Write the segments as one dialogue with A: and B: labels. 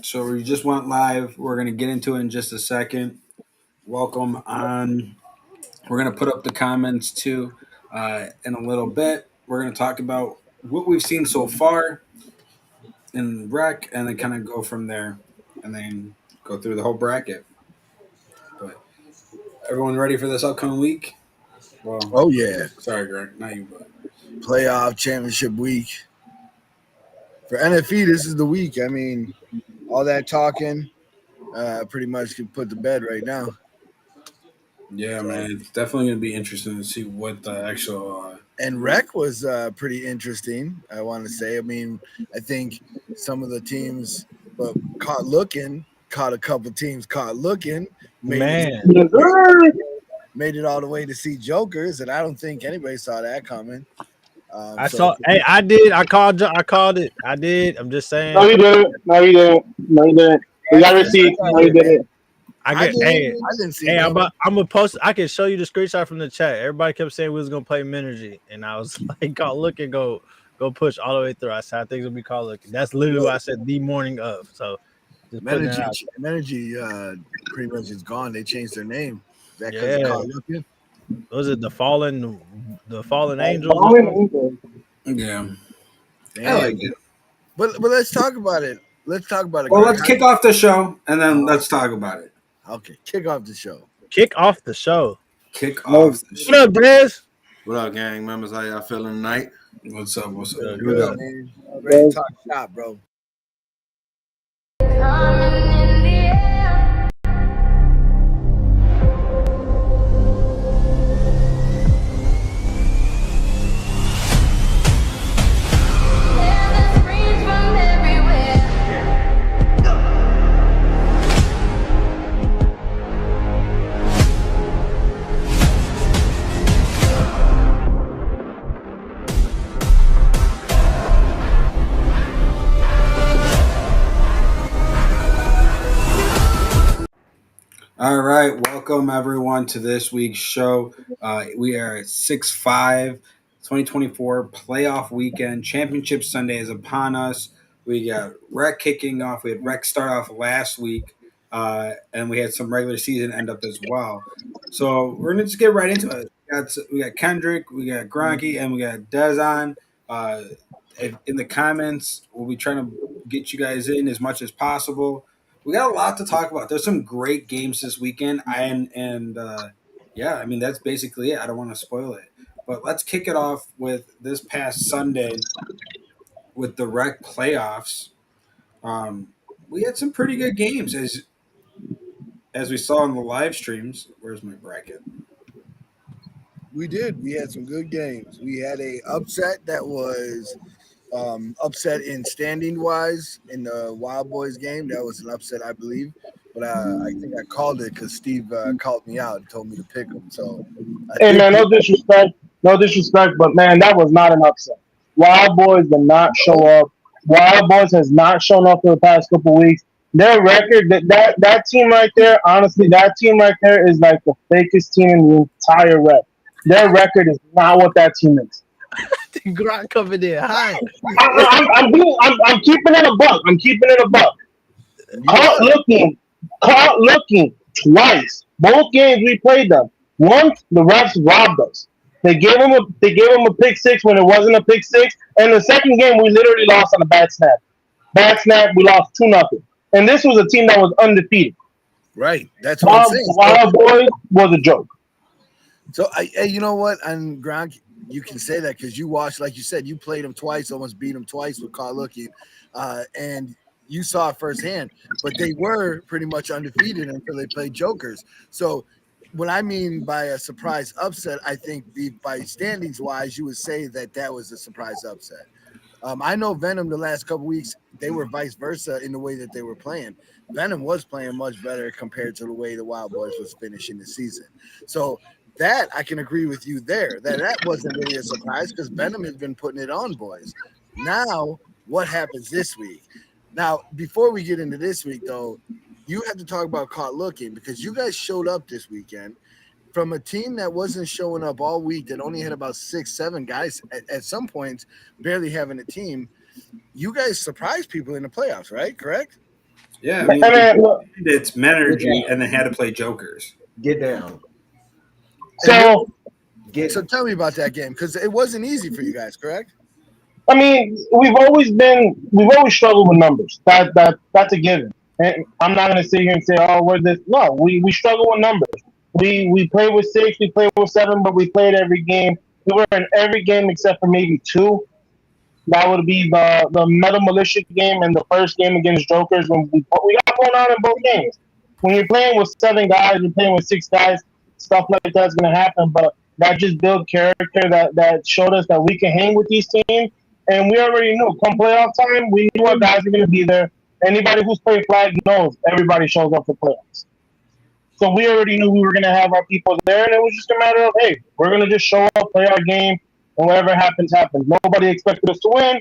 A: So we just went live. We're going to get into it in just a second. Welcome on. We're going to put up the comments too in a little bit. We're going to talk about what we've seen so far in rec and then kind of go from there and then go through the whole bracket. But everyone ready for this upcoming week? Well,
B: Oh yeah,
A: sorry, Greg, not you, but
B: playoff championship week for NFE. This is the week. I mean, all that talking pretty much can put to bed right now.
A: yeah,
B: So,
A: man, it's definitely going to be interesting to see what the actual.
B: and rec was pretty interesting. I want to say. I mean, I think some of the teams, but caught a couple teams caught looking, made it
C: Man,
D: Yes, sir.
B: made it all the way to see Jokers, and I don't think anybody saw that coming.
C: I
B: So
C: saw. Hey, I did. I called. I called it. I did. I'm just
D: No,
C: saying.
D: you didn't. No, you didn't. No, you didn't. We got receipts. No, you didn't.
C: I
B: I
C: get.
B: didn't.
C: Hey,
B: I didn't see
C: hey.
B: that.
C: I'm gonna post. I can show you the screenshot from the chat. Everybody kept saying we was gonna play Minergy, and I was like, "Call look and go push all the way through." I said, "I think it's gonna be called looking." That's literally what I said the morning of. So just putting that out.
B: Menergy pretty much is gone. They changed their name. Is that because
C: Yeah.
B: of caught looking?
C: Was it the fallen angels? Or
D: Fallen
C: something?
D: angels.
A: Yeah, I
B: Damn.
A: like it.
B: But let's talk about it. Let's talk about it.
A: Well,
B: Greg.
A: let's kick off the show and then
B: Oh.
A: let's talk about it.
B: Okay, kick off the show.
C: Kick off the show.
A: Kick
D: No.
A: off the
C: What
A: show.
C: up, Dez?
E: What up, gang members? How y'all feeling tonight?
A: What's up? What's up?
C: Good,
A: Here we go.
B: Man. Ready to talk shop, bro.
A: All right, welcome everyone to this week's show. We are at 6-5, 2024 playoff weekend. Championship Sunday is upon us. We got rec kicking off. We had rec start off last week, and we had some regular season end up as well. So we're gonna just get right into it. We got Kendrick, we got Gronky, and we got Dezon. In the comments, we'll be trying to get you guys in as much as possible. We got a lot to talk about. There's some great games this weekend, yeah, I mean that's basically it. I don't want to spoil it, but let's kick it off with this past Sunday with the rec playoffs. We had some pretty good games as we saw in the live streams. Where's my bracket?
B: We did. We had some good games. We had a upset that was upset in standing wise in the Wild Boys game. That was an upset, I believe. But I think I called it because Steve called me out and told me to pick him. So,
D: Hey, man, no disrespect, but man, that was not an upset. Wild Boys did not show up. Wild Boys has not shown up for the past couple weeks. Their record, that team right there, honestly, that team right there is like the fakest team in the entire rep. Their record is not what that team is.
C: Grant coming in. Hi.
D: I'm keeping it a buck. I'm keeping it a buck. Caught looking twice. Both games we played them. Once the refs robbed us. They gave him a pick six when it wasn't a pick six. And the second game we literally lost on a bad snap. Bad snap, we lost 2-0. And this was a team that was undefeated.
B: right. That's what I'm saying.
D: Wild Boys was a joke.
B: So, you know what? And Gronk, you can say that because you watched, like you said, you played him twice, almost beat him twice with caught looking. And you saw it firsthand. But they were pretty much undefeated until they played Jokers. So, what I mean by a surprise upset, I think by standings wise, you would say that was a surprise upset. I know Venom the last couple weeks, they were vice versa in the way that they were playing. Venom was playing much better compared to the way the Wild Boys was finishing the season. So that I can agree with you there. That wasn't really a surprise because Venom has been putting it on, boys. Now, what happens this week? Now, before we get into this week, though, you have to talk about caught looking because you guys showed up this weekend from a team that wasn't showing up all week, that only had about 6-7 guys at some points barely having a team. You guys surprised people in the playoffs, right? Correct?
A: Yeah, I mean, it's Menergy, and they had to play Jokers.
F: Get down.
D: So
B: So tell me about that game because it wasn't easy for you guys, correct?
D: I mean, we've always struggled with numbers. That's a given. And I'm not gonna sit here and say, oh, we're this. No, we struggle with numbers. We play with 6, we play with 7, but we played every game. We were in every game except for maybe 2. That would be the Metal Militia game and the first game against Jokers when we got going on in both games. When you're playing with 7 guys, you're playing with 6 guys, stuff like that's gonna happen. But that just built character that showed us that we can hang with these teams. And we already knew come playoff time, we knew our guys are gonna be there. Anybody who's played flag knows everybody shows up for playoffs. So we already knew we were gonna have our people there, and it was just a matter of, hey, we're gonna just show up, play our game, and whatever happens, happens. Nobody expected us to win.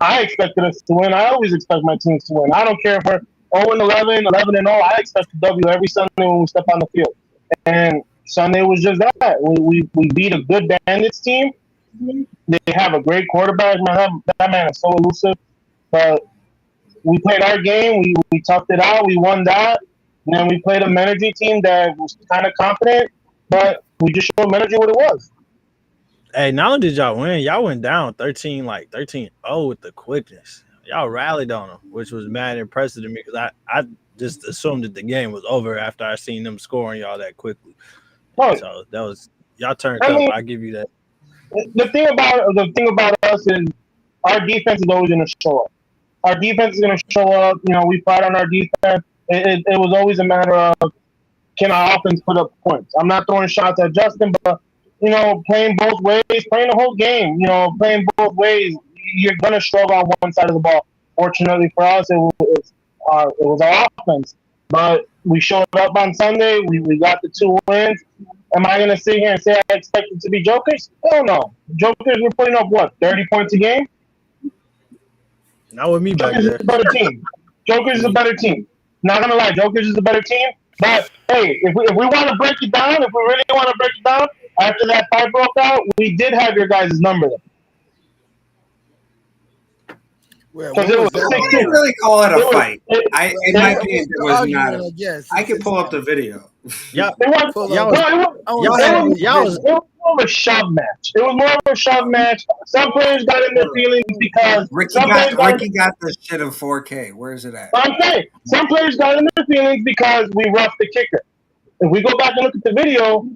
D: I expected us to win. I always expect my teams to win. I don't care if we're 0-11, 11-0. I expect a W every Sunday when we step on the field. And Sunday was just that. We beat a good Bandits team. They have a great quarterback. Man, that man is so elusive. But we played our game. We toughed it out. We won that. And then we played a Menergy team that was kind of confident, but we just showed Menergy what it was.
C: Hey, not only did y'all win, y'all went down 13-0 with the quickness. Y'all rallied on them, which was mad impressive to me because I just assumed that the game was over after I seen them scoring y'all that quickly.
D: Right.
C: So that was y'all turned up. I give you that.
D: The thing about us is our defense is always going to show up. Our defense is going to show up. You know, we fight on our defense. It was always a matter of can our offense put up points. I'm not throwing shots at Justin, but you know, playing both ways, playing the whole game. You know, playing both ways, you're going to struggle on one side of the ball. Fortunately for us, it was our offense. But we showed up on Sunday. We got the 2 wins. Am I going to sit here and say I expect it to be Jokers? Hell no. Jokers were putting up, 30 points a game?
C: Not with me back
D: Jokers
C: there.
D: is a better team. Jokers is a better team. Not going to lie, Jokers is a better team. But, hey, if we want to break it down, if we really want to break it down, after that fight broke out, we did have your guys' number there.
B: Because
D: it was
A: I wouldn't really call it a fight. In my opinion, it was not. I could pull up the video.
C: Yeah,
D: it was more of a shove match. It was more of a shove match. Some players got in their feelings because
A: Ricky got this shit in 4K. Where is it at?
D: I'm saying some players got in their feelings because we roughed the kicker. If we go back and look at the video,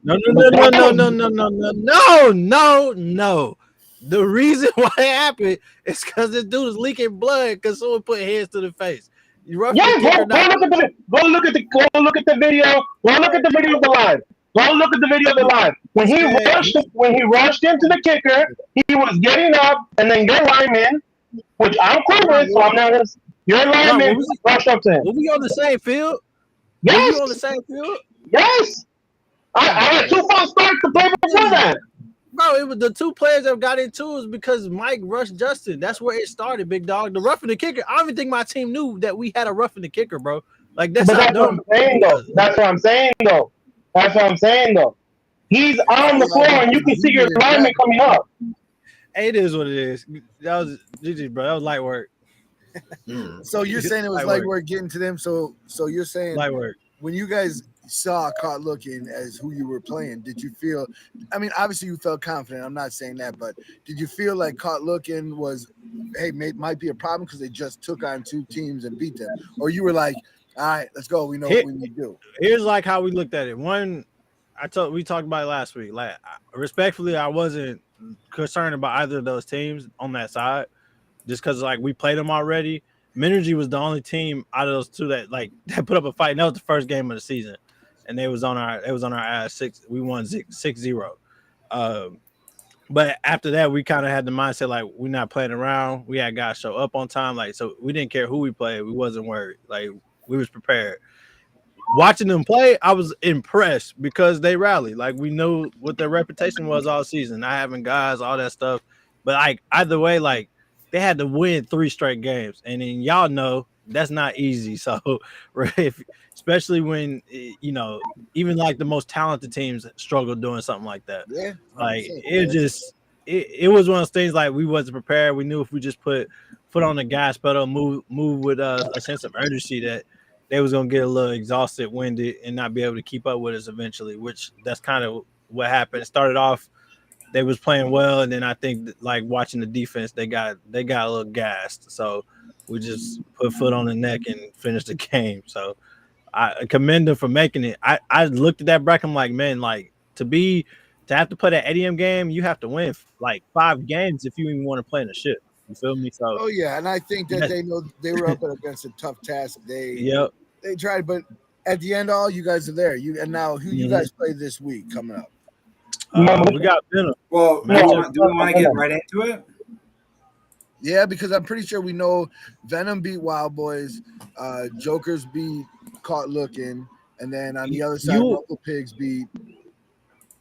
C: no. The reason why it happened is because this dude is leaking blood because someone put hands to the face. You rough the kicker.
D: Go look at the video. Go look at the video of the live. Go look at the video of the live. When he rushed into the kicker, he was getting up, and then your lineman, which I'm cool with, so I'm not gonna. Your lineman rushed up to him.
C: Were we on the same field?
D: Yes.
C: Were we on the same field?
D: Yes. I had 2 false starts to play before that.
C: Bro, it was the 2 players that got into it because Mike rushed Justin. That's where it started, big dog. The roughing the kicker. I don't even think my team knew that we had a roughing the kicker, bro. Like that's
D: what I'm saying, though. That's what I'm saying, though. He's on the floor, and you can see your lineman coming up.
C: Hey, it is what it is. That was GG, bro. That was light work.
B: So you're saying it was light work getting to them. So you're saying
C: light work.
B: When you guys saw Caught Looking as who you were playing, did you feel, I mean, obviously you felt confident, I'm not saying that, but did you feel like Caught Looking was, hey, might be a problem because they just took on 2 teams and beat them? Or you were like, all right, let's go, we know what we need to do?
C: Here's like how we looked at it. One, we talked about it last week. Like, respectfully, I wasn't concerned about either of those teams on that side just because, like, we played them already. Menergy was the only team out of those 2 that put up a fight. And that was the first game of the season. And they was on our ass 6. We won 6-0. But after that, we kind of had the mindset like we're not playing around. We had guys show up on time, like so we didn't care who we played. We wasn't worried. Like we was prepared. Watching them play, I was impressed because they rallied. Like we knew what their reputation was all season, not having guys, all that stuff. But like either way, like they had to win 3 straight games, and then y'all know that's not easy. So, especially when even like the most talented teams struggle doing something like that.
B: Yeah,
C: like it was one of those things like we wasn't prepared. We knew if we just put foot on the gas pedal, move with a sense of urgency that they was gonna get a little exhausted, winded, and not be able to keep up with us eventually. Which that's kind of what happened. It started off they was playing well, and then I think like watching the defense, they got a little gassed. So we just put foot on the neck and finished the game. So I commend them for making it. I looked at that bracket. I'm like, man, like to have to play that ADM game, you have to win like 5 games if you even want to play in the ship. You feel me? So
B: Oh yeah, and I think that they know they were up against a tough task. They tried, but at the end, all you guys are there. And now who you guys play this week coming up?
C: We got Venom.
A: Well, do we want to get right into it?
B: Yeah, because I'm pretty sure we know Venom beat Wild Boys, Jokers beat Caught Looking, and then on the other side, Ruffle Pigs beat.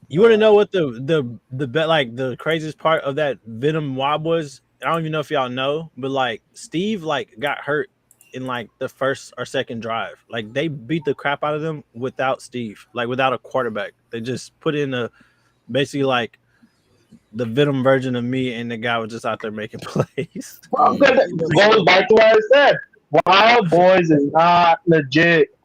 C: You want to know what the bet like the craziest part of that Venom Wild Boys? I don't even know if y'all know, but like Steve like got hurt in like the first or second drive. Like they beat the crap out of them without Steve, like without a quarterback. They just put in basically like the Venom version of me, and the guy was just out there making plays.
D: Well, goes back to what I said. Wild Boys is not legit.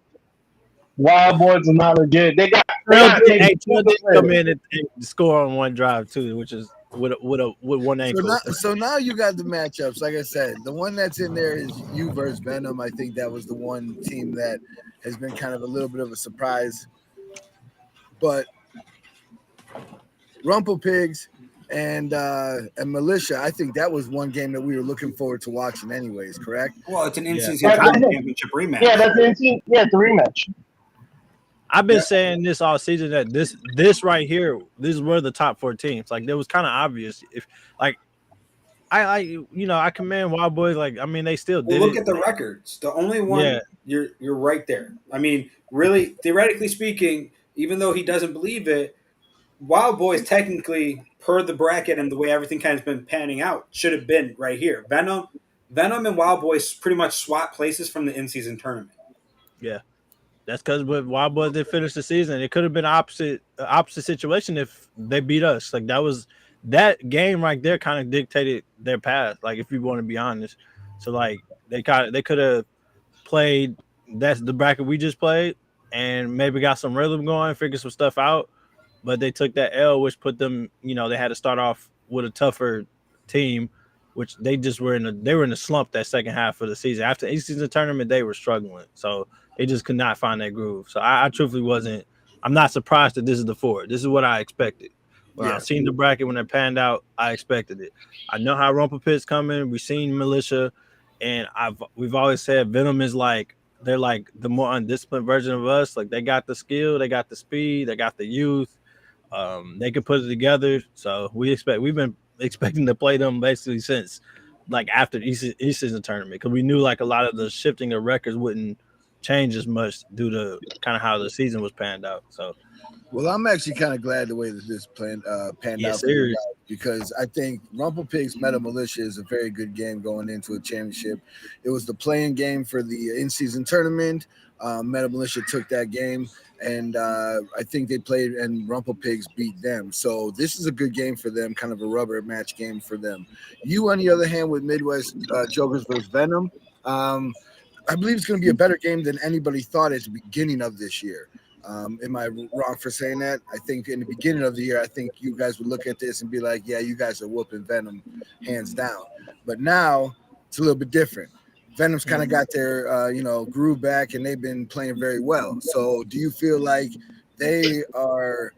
D: Wild Boys are not legit. They got
C: come in and score on one drive too, which is with one ankle.
B: So now you got the matchups. Like I said, the one that's in there is you versus Venom. I think that was the one team that has been kind of a little bit of a surprise. But Rumple Pigs and Militia, I think that was one game that we were looking forward to watching anyways, correct?
A: Well, it's an in-season championship rematch.
D: Yeah, that's it's a rematch.
C: I've been saying this all season that this right here, these were the top 4 teams. Like, it was kind of obvious. If like I commend Wild Boys. Like, I mean, they still did.
A: Look at the records. The only one you're right there. I mean, really, theoretically speaking, even though he doesn't believe it, Wild Boys technically, per the bracket and the way everything kind of been panning out, should have been right here. Venom and Wild Boys pretty much swap places from the in-season tournament.
C: Yeah. That's because with Wild Boys they finished the season. It could have been opposite situation if they beat us. Like that game right there kind of dictated their path. Like, if you want to be honest, so like they could have played. That's the bracket we just played, and maybe got some rhythm going, figured some stuff out. But they took that L, which put them. They had to start off with a tougher team, which they just were in the slump that second half of the season. After the season tournament, they were struggling. So they just could not find that groove. So I truthfully wasn't. I'm not surprised that this is the 4. This is what I expected. When I seen the bracket when it panned out, I expected it. I know how Rumple Pit's coming. We've seen Militia, and we've always said Venom is like they're like the more undisciplined version of us. Like, they got the skill, they got the speed, they got the youth. They can put it together. So we've been expecting to play them basically since like after East season tournament, because we knew like a lot of the shifting of records wouldn't change as much due to kind of how the season was panned out. So,
B: well, I'm actually kind of glad the way that this panned out, because I think Rumple Pigs Meta Militia is a very good game going into a championship. It was the playing game for the in-season tournament. Meta Militia took that game, and I think they played, and Rumple Pigs beat them. So this is a good game for them, kind of a rubber match game for them. You, on the other hand, with Midwest Jokers versus Venom, I believe it's going to be a better game than anybody thought at the beginning of this year. Am I wrong for saying that? I think in the beginning of the year, I think you guys would look at this and be like, yeah, you guys are whooping Venom hands down. But now it's a little bit different. Venom's kind of got their, groove back, and they've been playing very well. So do you feel like they are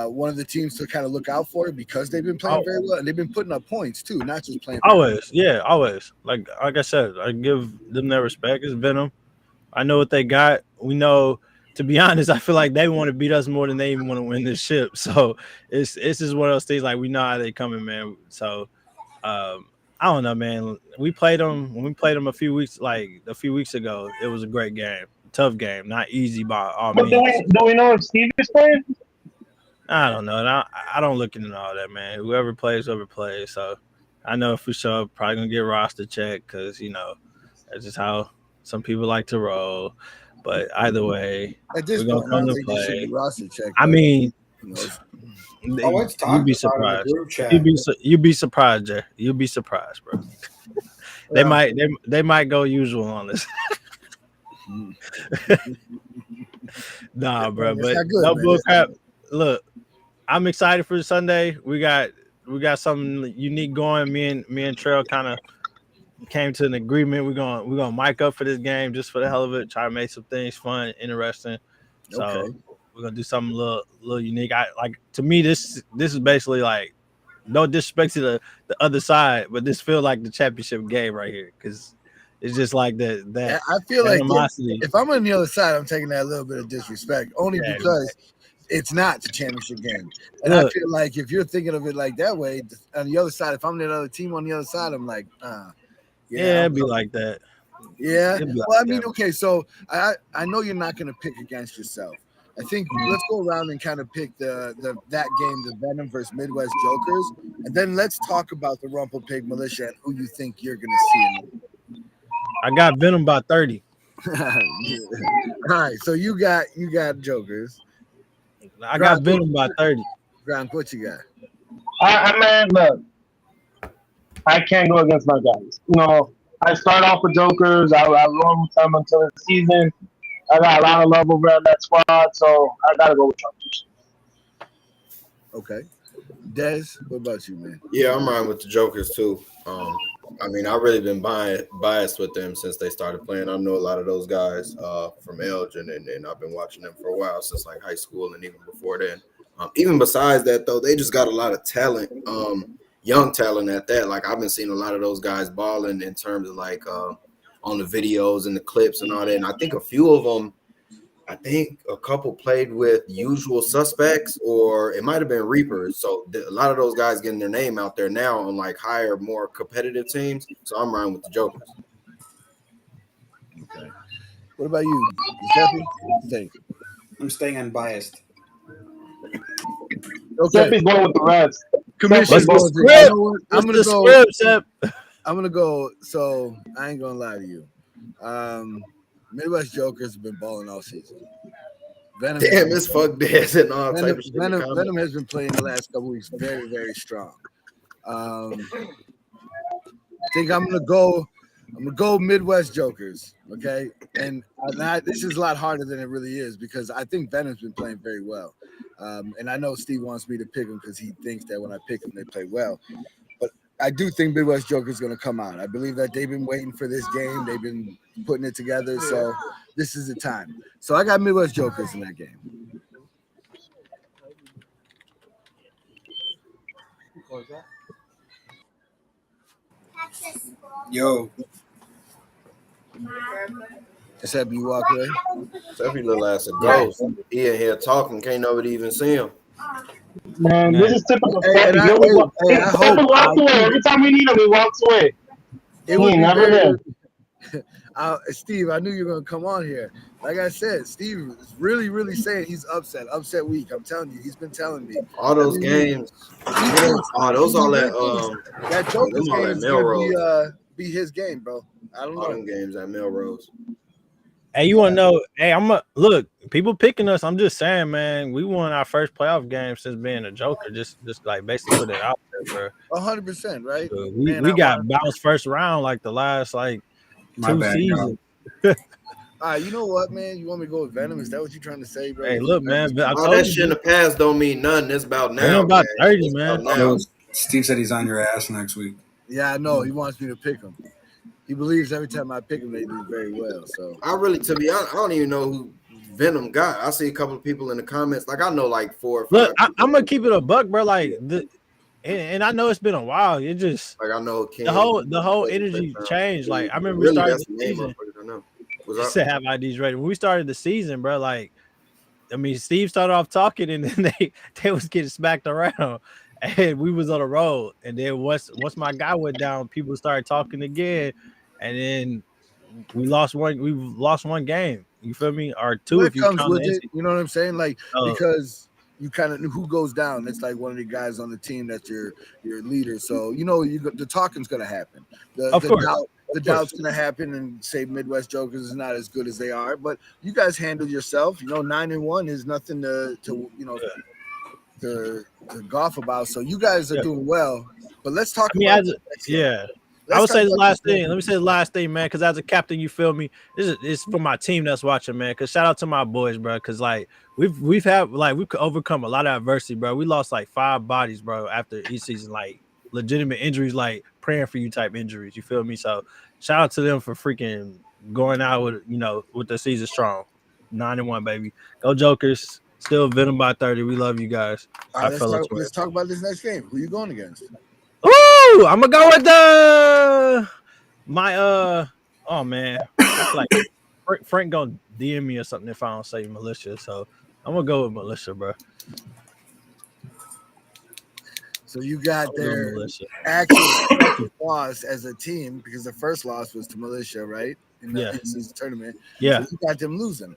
B: one of the teams to kind of look out for because they've been playing very well, and they've been putting up points too, not just playing.
C: Always. Like I said, I give them their respect. It's Venom. I know what they got. We know, to be honest, I feel like they want to beat us more than they even want to win this ship. So it's just one of those things, like, we know how they coming, man. So I don't know, man. We played them when we played them a few weeks ago. It was a great game, tough game, not easy by all means.
D: Do we know if Steve is playing?
C: I don't know. I don't look into all that, man. Whoever plays. So I know if we show up, probably gonna get roster check, because that's just how some people like to roll. But either way,
B: at this
C: we're
B: point,
C: gonna come to play. I mean, you'd be surprised. You'd be surprised, Jay. You'd be surprised, bro. They might go usual on this. Nah, bro,
B: That's
C: but
B: not good,
C: no
B: man.
C: bull
B: That's not
C: crap. Look, I'm excited for Sunday. We got something unique going. Me and Trail kind of came to an agreement. We're gonna mic up for this game just for the hell of it. Try to make some things fun, interesting. So
B: Okay.
C: we're gonna do something a little unique. To me this is basically like no disrespect to the other side, but this feels like the championship game right here because it's just like that
B: I feel like
C: animosity.
B: if I'm on the other side, I'm taking that little bit of disrespect only
C: Yeah,
B: because it's not the championship game. And I
C: Look,
B: feel like if you're thinking of it like that way, on the other side, if I'm the other team on the other side, I'm like,
C: yeah, it'd be like that.
B: yeah.
C: It'd be like
B: Well, I mean,
C: that.
B: okay, so I know you're not going to pick against yourself. I think let's go around and kind of pick that game, the Venom versus Midwest Jokers, and then let's talk about the Rumple Pig Militia and who you think you're going to see in it.
C: I got Venom by 30.
B: All right, so you got Jokers.
C: I got Venom by 30.
B: Gronk, what you got?
D: Man, look, I can't go against my guys. I start off with Jokers. I roll with them until the season. I got a lot of love over at that squad, so I gotta go with Jokers.
B: Okay. Des, what about you, man?
E: Yeah, I'm riding with the Jokers too. I mean, I've really been biased with them since they started playing. I know a lot of those guys from Elgin, and I've been watching them for a while, since like high school and even before then. Even besides that, though, they just got a lot of talent, young talent at that. Like, I've been seeing a lot of those guys balling in terms of like on the videos and the clips and all that. And I think a few of them, I think a couple played with Usual Suspects, or it might have been Reapers. So a lot of those guys getting their name out there now on like higher, more competitive teams. So I'm riding with the Jokers.
B: Okay. What about you, Giuseppe?
A: I'm staying unbiased.
B: Okay.
D: Giuseppe's going with the rest.
B: Commission.
C: I'm gonna go. Script,
B: I'm gonna go. So I ain't gonna lie to you. Midwest Jokers have been balling all season.
E: Damn, it's fuck this and all type of shit.
B: Venom has been playing the last couple weeks very, very strong. I think I'm gonna go Midwest Jokers. Okay, and this is a lot harder than it really is because I think Venom's been playing very well. And I know Steve wants me to pick them because he thinks that when I pick them, they play well. But I do think Midwest Joker's going to come out. I believe that they've been waiting for this game. They've been putting it together. So this is the time. So I got Midwest Jokers in that game.
A: Yo.
B: Except you walk away.
E: Every little ass a ghost. He in here talking, can't nobody even see him.
D: Man, this is typical.
B: Hey, I hope
D: walks away. Every time we need him, he walks away.
B: It would never there. Steve, I knew you were gonna come on here. Like I said, Steve is really, really saying he's upset week. I'm telling you, he's been telling me
E: all those games. Those all
B: that Joker's game is gonna be his game, bro. I don't know.
E: All them games at Melrose.
C: Hey, you want to know? Hey, look. People picking us. I'm just saying, man. We won our first playoff game since being a Joker. Just like basically put it out there, bro.
B: 100%, right?
C: So we got bounced first round like the last like two seasons.
B: All right, you know what, man? You want me to go with Venom? Is that what you're trying to say, bro?
C: Hey, look, man.
E: All that shit in the past don't mean nothing. It's about now.
C: It's about 30, man.
A: Yo, Steve said he's on your ass next week.
B: Yeah, I know. He wants me to pick him. He believes every time I pick him, they do very well. So
E: I really, to be honest, I don't even know who Venom got. I see a couple of people in the comments. Like I know, like 4 or 5.
C: Look, I'm gonna keep it a buck, bro. Like and I know it's been a while. It just
E: like I know
C: the whole energy changed. Like I remember we started the season. I said have IDs ready. When we started the season, bro, like I mean, Steve started off talking, and then they was getting smacked around, and we was on the road. And then once my guy went down, people started talking again, and then we lost one. We lost one game. You feel me? Or two if you count it.
B: You know what I'm saying? Like because you kind of knew who goes down. It's like one of the guys on the team that's your leader. So you know the talking's gonna happen. The doubt's gonna happen, and say Midwest Jokers is not as good as they are. But you guys handle yourself. You know, 9-1 is nothing to golf about. So you guys are doing well. But let's talk about
C: I would say the
B: talk about
C: last
B: this
C: thing. Let me say the last thing, man. Because as a captain, you feel me. It's for my team that's watching, man. Because shout out to my boys, bro. Because like we've overcome a lot of adversity, bro. We lost like 5 bodies, bro, after each season, like legitimate injuries, like praying for you type injuries. You feel me? So shout out to them for freaking going out with the season strong, 9-1, baby. Go Jokers. Still Venom by 30. We love you guys.
B: All
C: Our
B: right,
C: fellow
B: let's talk about this next game. Who you going against?
C: Ooh, I'm gonna go with oh man, I feel like Frank gonna DM me or something if I don't say militia. So I'm gonna go with militia, bro.
B: So you got their
C: Militia.
B: actual second loss as a team because the first loss was to Militia, right? In the in-season tournament.
C: Yeah.
B: So you got them losing.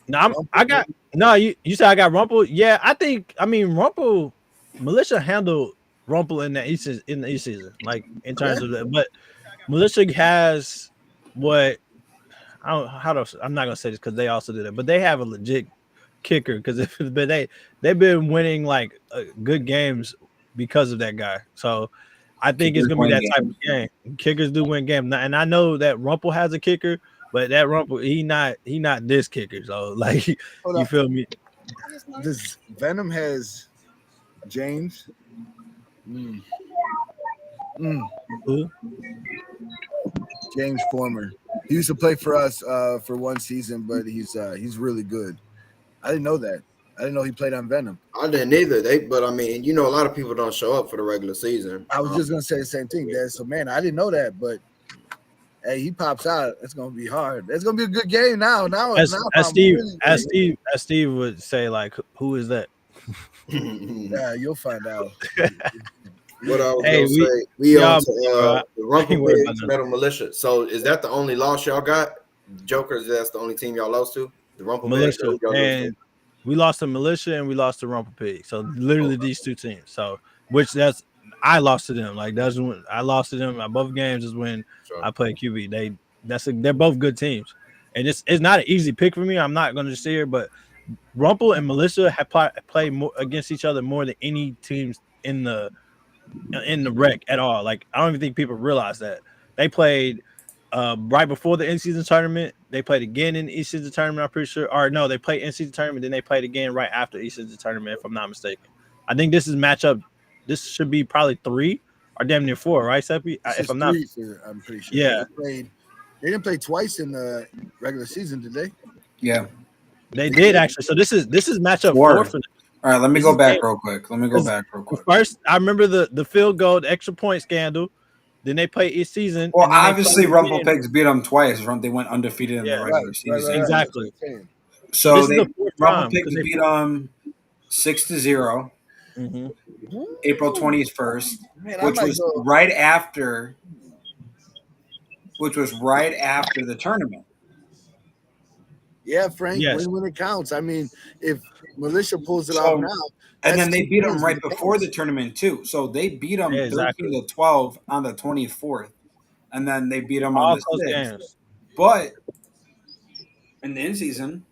C: You said I got Rumple. Yeah, I mean Rumple militia handled Rumple in the East season, like in terms of that. But militia has what I don't I'm not gonna say this because they also did it, but they have a legit kicker because they've been winning like good games because of that guy. So I think it's gonna be that type of game. Kickers do win games, and I know that Rumple has a kicker, but that Rumple he not this kicker. So like you feel me?
B: This Venom has James.
C: Who?
B: James Former. He used to play for us for one season, but he's really good. I didn't know that. I didn't know he played on Venom.
E: I didn't either. But I mean, a lot of people don't show up for the regular season.
B: I was just gonna say the same thing, Dad. So man, I didn't know that, but hey, he pops out. It's gonna be hard. It's gonna be a good game now.
C: As Steve would say, like, who is that?
B: Yeah, you'll find out.
E: What I was gonna say, we on to the Rumple Pigs Metal Militia. So is that the only loss y'all got? Jokers, that's the only team y'all lost to? The Rumple
C: Militia.
E: Pigs?
C: And we lost to Militia and we lost to Rumple Pig. So literally these two teams. So I lost to them. Like that's when I lost to them. Both games is when I played QB. They're both good teams. And it's not an easy pick for me. I'm not gonna sit here, but Rumple and Militia have played more against each other more than any teams in the rec at all. Like I don't even think people realize that they played right before the in-season tournament. They played again in the in-season tournament. I'm pretty sure, or no, they played in-season tournament. Then they played again right after in-season tournament, if I'm not mistaken. I think this is matchup. This should be probably 3 or damn near 4, right, Seppi? If I'm not,
B: I'm pretty sure.
C: Yeah,
B: they didn't play twice in the regular season, did they?
A: Yeah,
C: they did actually. So this is matchup 4 for them.
A: All right, let me go back real quick.
C: First, I remember the field goal, the extra point scandal. Then they played each season.
A: Well, obviously, Rumple Pigs beat them twice. They went undefeated in the regular season.
C: Right. Exactly.
A: So Rumple Pigs beat them 6-0.
C: Mm-hmm.
A: April 21st, which was right after the tournament.
B: Yeah, Frank, when it counts. I mean, if Militia pulls it off now.
A: And then they beat them right before the tournament, too. So they beat them 13-12 on the 24th. And then they beat them on the 6th. But in the in-season,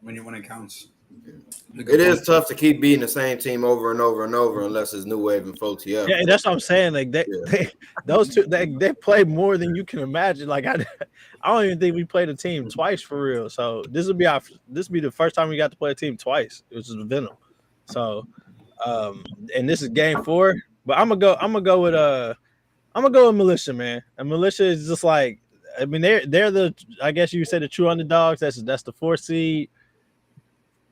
A: when it counts.
E: It is tough to keep beating the same team over and over and over unless it's New Wave and FOTF.
C: Yeah, that's what I'm saying. Like those two, they play more than you can imagine. Like I don't even think we played a team twice for real. So this will be the first time we got to play a team twice, which is Venom. So, and this is game 4. But I'm gonna go with Militia, man. And Militia is just like, I mean, they're the, I guess you would say, the true underdogs. That's the 4th seed.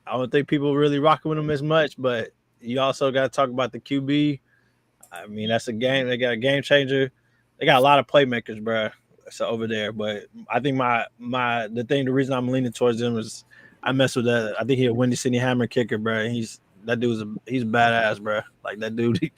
C: I don't think people really rocking with them as much, but you also got to talk about the QB. I mean, that's a game. They got a game changer. They got a lot of playmakers, bro. So over there, but I think the reason I'm leaning towards them is I mess with that. I think he's a Windy City Hammer kicker, bro. He's badass, bro. Like that dude,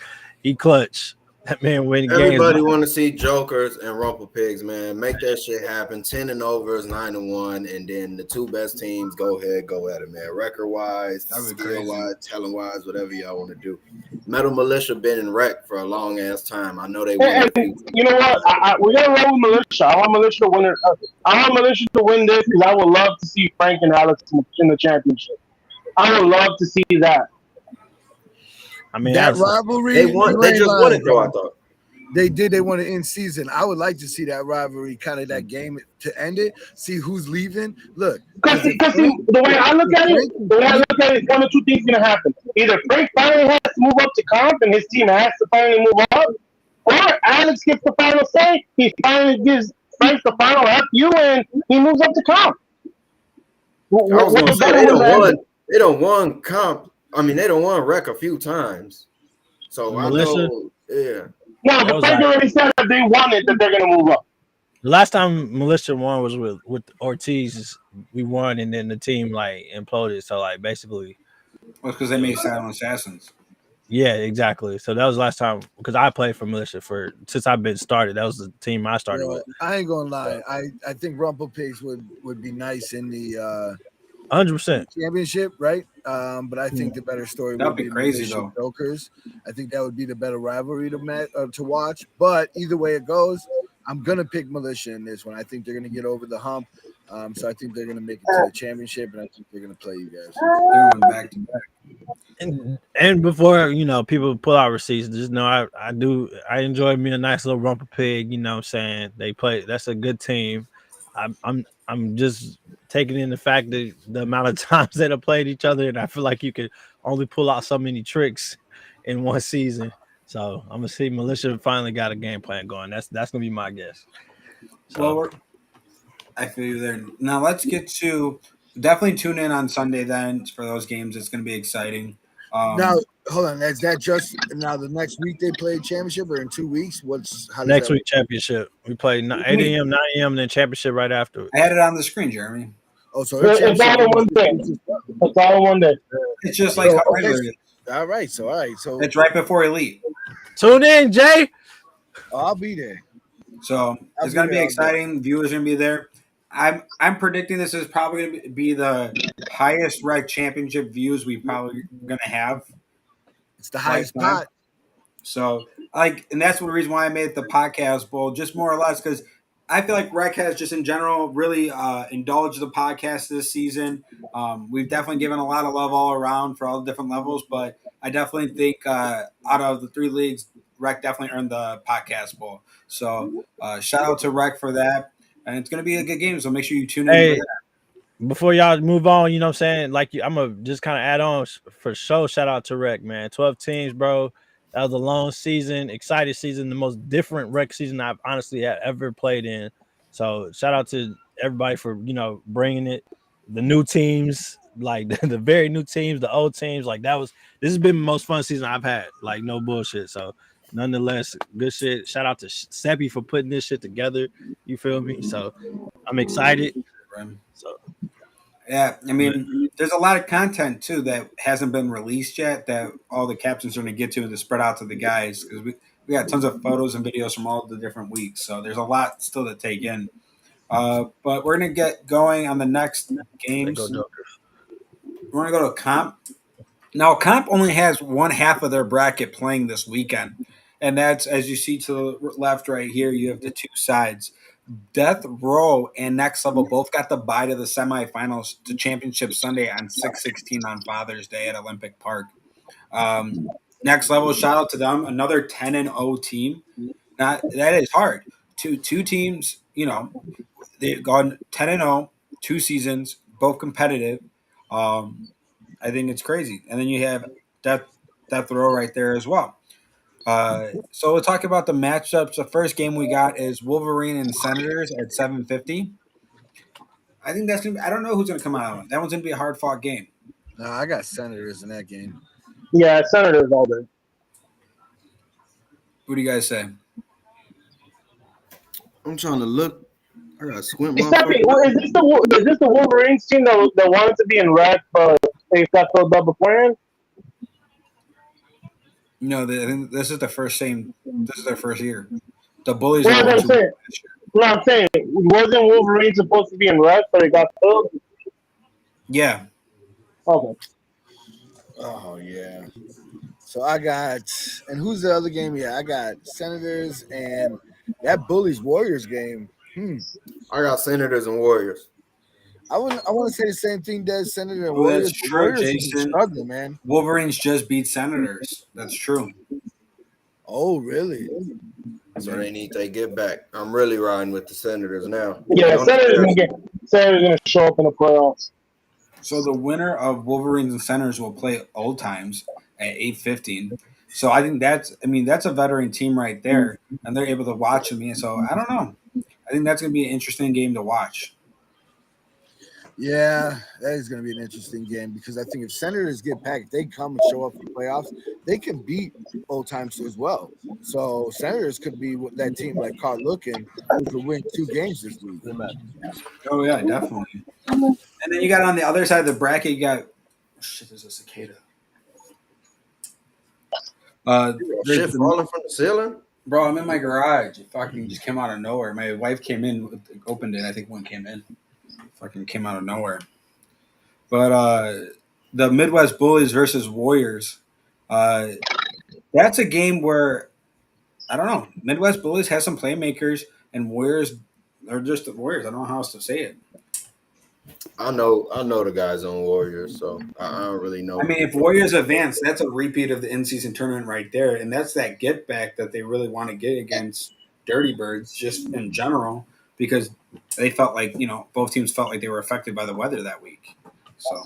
C: he clutch. That man win games.
E: Everybody want to see Jokers and Rumple Pigs, man. Make that shit happen. 10-0 is 9-1, and then the 2 best teams go at it, man. Record wise, skill wise, talent wise, whatever y'all want to do. Metal Militia been in rec for a long ass time. I know they.
D: You know what? We're gonna roll with Militia. I want Militia to win it. I want Militia to win this because I would love to see Frank and Alex in the championship. I would love to see that.
C: I mean,
B: that rivalry.
E: They just won it, though. I thought.
B: They did. They want to end season. I would like to see that rivalry, kind of that game to end it. See who's leaving. Look,
D: Because
B: if
D: the way I look at it,
B: Frank
D: the way I look at it, one or two things gonna happen. Either Frank finally has to move up to comp, and his team has to finally move up, or Alex gets the final say. He finally gives Frank the final FU, and he moves up to comp.
E: I was gonna
D: What's
E: say
D: better was that?
E: they don't won comp. I mean, they don't won rec a few times. So I
C: Militia.
E: know, yeah.
D: No,
C: That
D: but
C: was
D: Frank
C: like
D: already said that they won it, that they're gonna move up.
C: the last time Militia won was with Ortiz. We won, and then the team like imploded. So like basically,
A: Well, because they made Silent Assassins.
C: yeah, exactly. So that was the last time because I played for Militia since I've been started. That was the team I started with.
B: I ain't gonna lie. I think Rumple Pigs would be nice in the
C: 100%.
B: championship, right? But I think the better story
A: That'd
B: would
A: be
B: be
A: crazy,
B: Militia
A: though.
B: Jokers. I think that would be the better rivalry to watch. But either way it goes, I'm gonna pick Militia in this one. I think they're gonna get over the hump. So I think they're gonna make it to the championship, and I think they're gonna play you guys.
A: They're going back to back.
C: And before people pull out receipts, just know I enjoy me a nice little rumper pig. You know what I'm saying? They play. That's a good team. I'm just taking in the fact that the amount of times that have played each other, and I feel like you could only pull out so many tricks in one season. So I'm gonna see Militia finally got a game plan going. That's gonna be my guess. So
A: Well, I feel you there. Now let's get to definitely tune in on Sunday then for those games. It's going to be exciting.
B: Now, hold on. Is that just now the next week they play championship, or in 2 weeks? How does
C: next
B: that
C: week championship, we play 8 a.m., 9 a.m., and then championship right after.
A: I had it on the screen, Jeremy.
B: Oh, so their
D: It's all
B: championship
D: in one day. It's all in one day.
A: It's just like
B: So,
A: how
B: okay.
A: regular it is.
B: All right. So
A: It's right before Elite.
C: Tune in, Jay.
B: I'll be there.
A: So
B: I'll
A: it's going to
B: be
A: be
B: there all day.
A: exciting. Viewers are going to be there. I'm predicting this is probably going to be the highest rec championship views we probably going to have.
B: It's the highest
A: lifetime.
B: pot.
A: So and that's the reason why I made the podcast bowl, just more or less because I feel like Rec has just in general really indulged the podcast this season. We've definitely given a lot of love all around for all the different levels, but I definitely think out of the 3 leagues, Rec definitely earned the podcast bowl. So shout out to Rec for that, and it's going to be a good game. So make sure you tune in for that.
C: Before y'all move on, you know what I'm saying? Like, I'm going to just kind of add on for sure. Shout out to Rec, man. 12 teams, bro. That was a long season, excited season, the most different Rec season I've honestly ever played in. So shout out to everybody for, bringing it. The new teams, like the very new teams, the old teams, like this has been the most fun season I've had. Like, no bullshit. So nonetheless, good shit. Shout out to Seppi for putting this shit together. You feel me? So I'm excited. So
A: yeah, I mean, there's a lot of content too that hasn't been released yet that all the captains are going to get to spread out to the guys because we got tons of photos and videos from all the different weeks. So there's a lot still to take in. But we're going to get going on the next games. We're going to go to Comp. Now, Comp only has one half of their bracket playing this weekend. And that's, as you see to the left right here, you have the 2 sides. Death Row and Next Level both got the bye to the semifinals to Championship Sunday on 6/16 on Father's Day at Olympic Park. Next Level, shout out to them. Another 10-0 team. That is hard. Two teams, they've gone 10-0, 2 seasons, both competitive. I think it's crazy. And then you have Death Row right there as well. So we'll talk about the matchups. The first game we got is Wolverine and Senators at 7:50. I think that's gonna be, I don't know who's gonna come out on it. That one's gonna be a hard fought game.
B: No, I got Senators in that game.
D: Yeah, Senators all day.
A: What do you guys say?
E: I'm trying to look. I got to squint
D: Hey,
E: my
D: Stephanie, is this the Wolverines team that wanted to be in rec, but they got filled up beforehand?
A: No, I think this is the first same. This is their first year. The Bullies
D: Well,
A: are the ones who.
D: I'm saying, wasn't Wolverine supposed to be in rec, but it got filled?
A: Yeah.
D: Okay.
B: Oh yeah. So I got, and who's the other game? Yeah, I got Senators and that Bullies Warriors game.
E: I got Senators and Warriors.
B: I want to say the same thing. Does Senator and
A: Oh,
B: Warriors?
A: that's true,
B: Warriors have been
A: Jason.
B: struggling, man.
A: Wolverines just beat Senators. That's true.
B: Oh, really?
E: So they need to get back. I'm really riding with the Senators now.
D: Yeah, Senators gonna show up in the playoffs.
A: So the winner of Wolverines and Senators will play Old Times at 8:15. So I think that's a veteran team right there, and they're able to watch them. So I don't know. I think that's going to be an interesting game to watch.
B: Yeah, that is going to be an interesting game because I think if Senators get back, if they come and show up for playoffs, they can beat Old Times as well. So Senators could be that team like caught looking who could win 2 games this week.
A: Oh yeah, definitely. And then you got on the other side of the bracket, you got shit. There's a cicada.
E: Shit falling from the ceiling.
A: Bro, I'm in my garage. It fucking just came out of nowhere. My wife came in, opened it. I think one came in. Fucking came out of nowhere. But the Midwest Bullies versus Warriors, that's a game where I don't know. Midwest Bullies has some playmakers, and Warriors are just the Warriors. I don't know how else to say it.
E: I know the guys on Warriors, so I don't really know.
A: I mean, if Warriors advance, that's a repeat of the in-season tournament right there, and that's that get back that they really want to get against Dirty Birds, just in general, because they felt like both teams felt like they were affected by the weather that week. So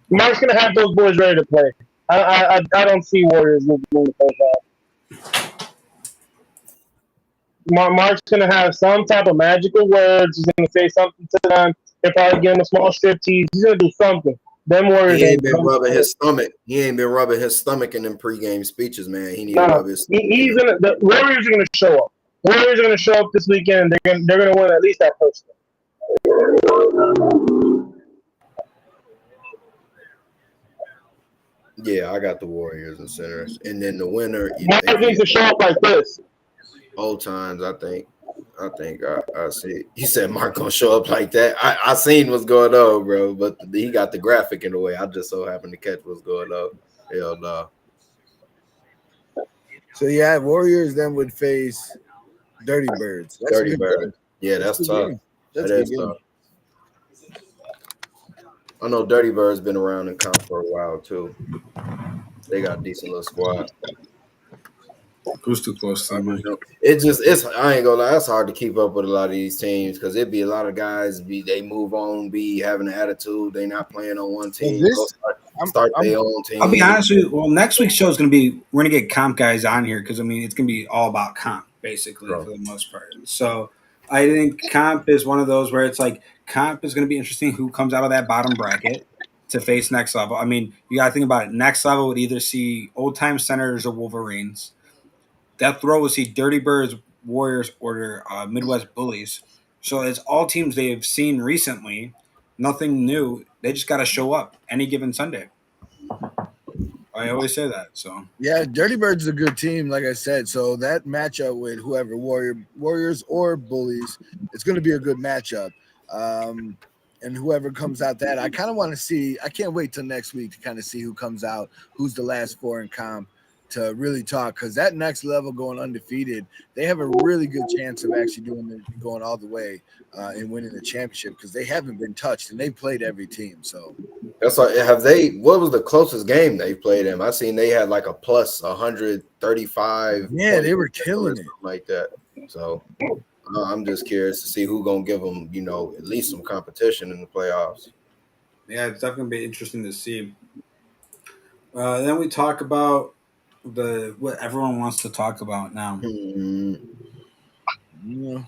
D: Mark's gonna have those boys ready to play. I don't see Warriors losing the first half. Mark's gonna have some type of magical words. He's gonna say something to them. He'll probably give them a small strip tease. He's gonna do something. Them Warriors.
E: He ain't been rubbing his stomach. He ain't been rubbing his stomach in them pregame speeches, man. He need to rub his.
D: The Warriors are gonna show up. Warriors are gonna show up this weekend. They're gonna win at least that first game.
E: Yeah, I got the Warriors and Senators, and then the winner.
D: Mark needs to show up like this.
E: Old Times, I think I see. He said Mark gonna show up like that. I seen what's going on, bro, but he got the graphic in the way. I just so happened to catch what's going on. Hell no.
B: So yeah, Warriors then would face Dirty Birds.
E: Dirty Birds. Yeah, that's tough. That is tough. I know Dirty Bird's been around in comp for a while too. They got a decent little squad.
A: Who's too close to me?
E: It's I ain't gonna lie, it's hard to keep up with a lot of these teams because it'd be a lot of guys they move on, be having an attitude, they not playing on one team. Start their own team.
A: I'll be honest with you. Well, next week's show is gonna be we're gonna get comp guys on here because it's gonna be all about comp basically for the most part. So I think comp is one of those where it's like comp is gonna be interesting who comes out of that bottom bracket to face next level. I mean, you gotta think about it. Next level would either see old time Senators or Wolverines. Death Row will see Dirty Birds, Warriors, or Midwest Bullies. So it's all teams they have seen recently. Nothing new. They just got to show up any given Sunday. I always say that. So
B: yeah, Dirty Birds is a good team, like I said. So that matchup with whoever Warriors or Bullies, it's going to be a good matchup. And whoever comes out that, I kind of want to see. I can't wait till next week to kind of see who comes out, who's the last 4 in comp. To really talk, because that next level going undefeated, they have a really good chance of actually going all the way and winning the championship because they haven't been touched and they played every team. So
E: that's like, what was the closest game they played in? I seen they had like a plus 135.
B: Yeah, they were killing it
E: like that. So I'm just curious to see who gonna give them, at least some competition in the playoffs.
A: Yeah, it's definitely gonna be interesting to see. Then we talk about what everyone wants to talk about now.
B: Yeah.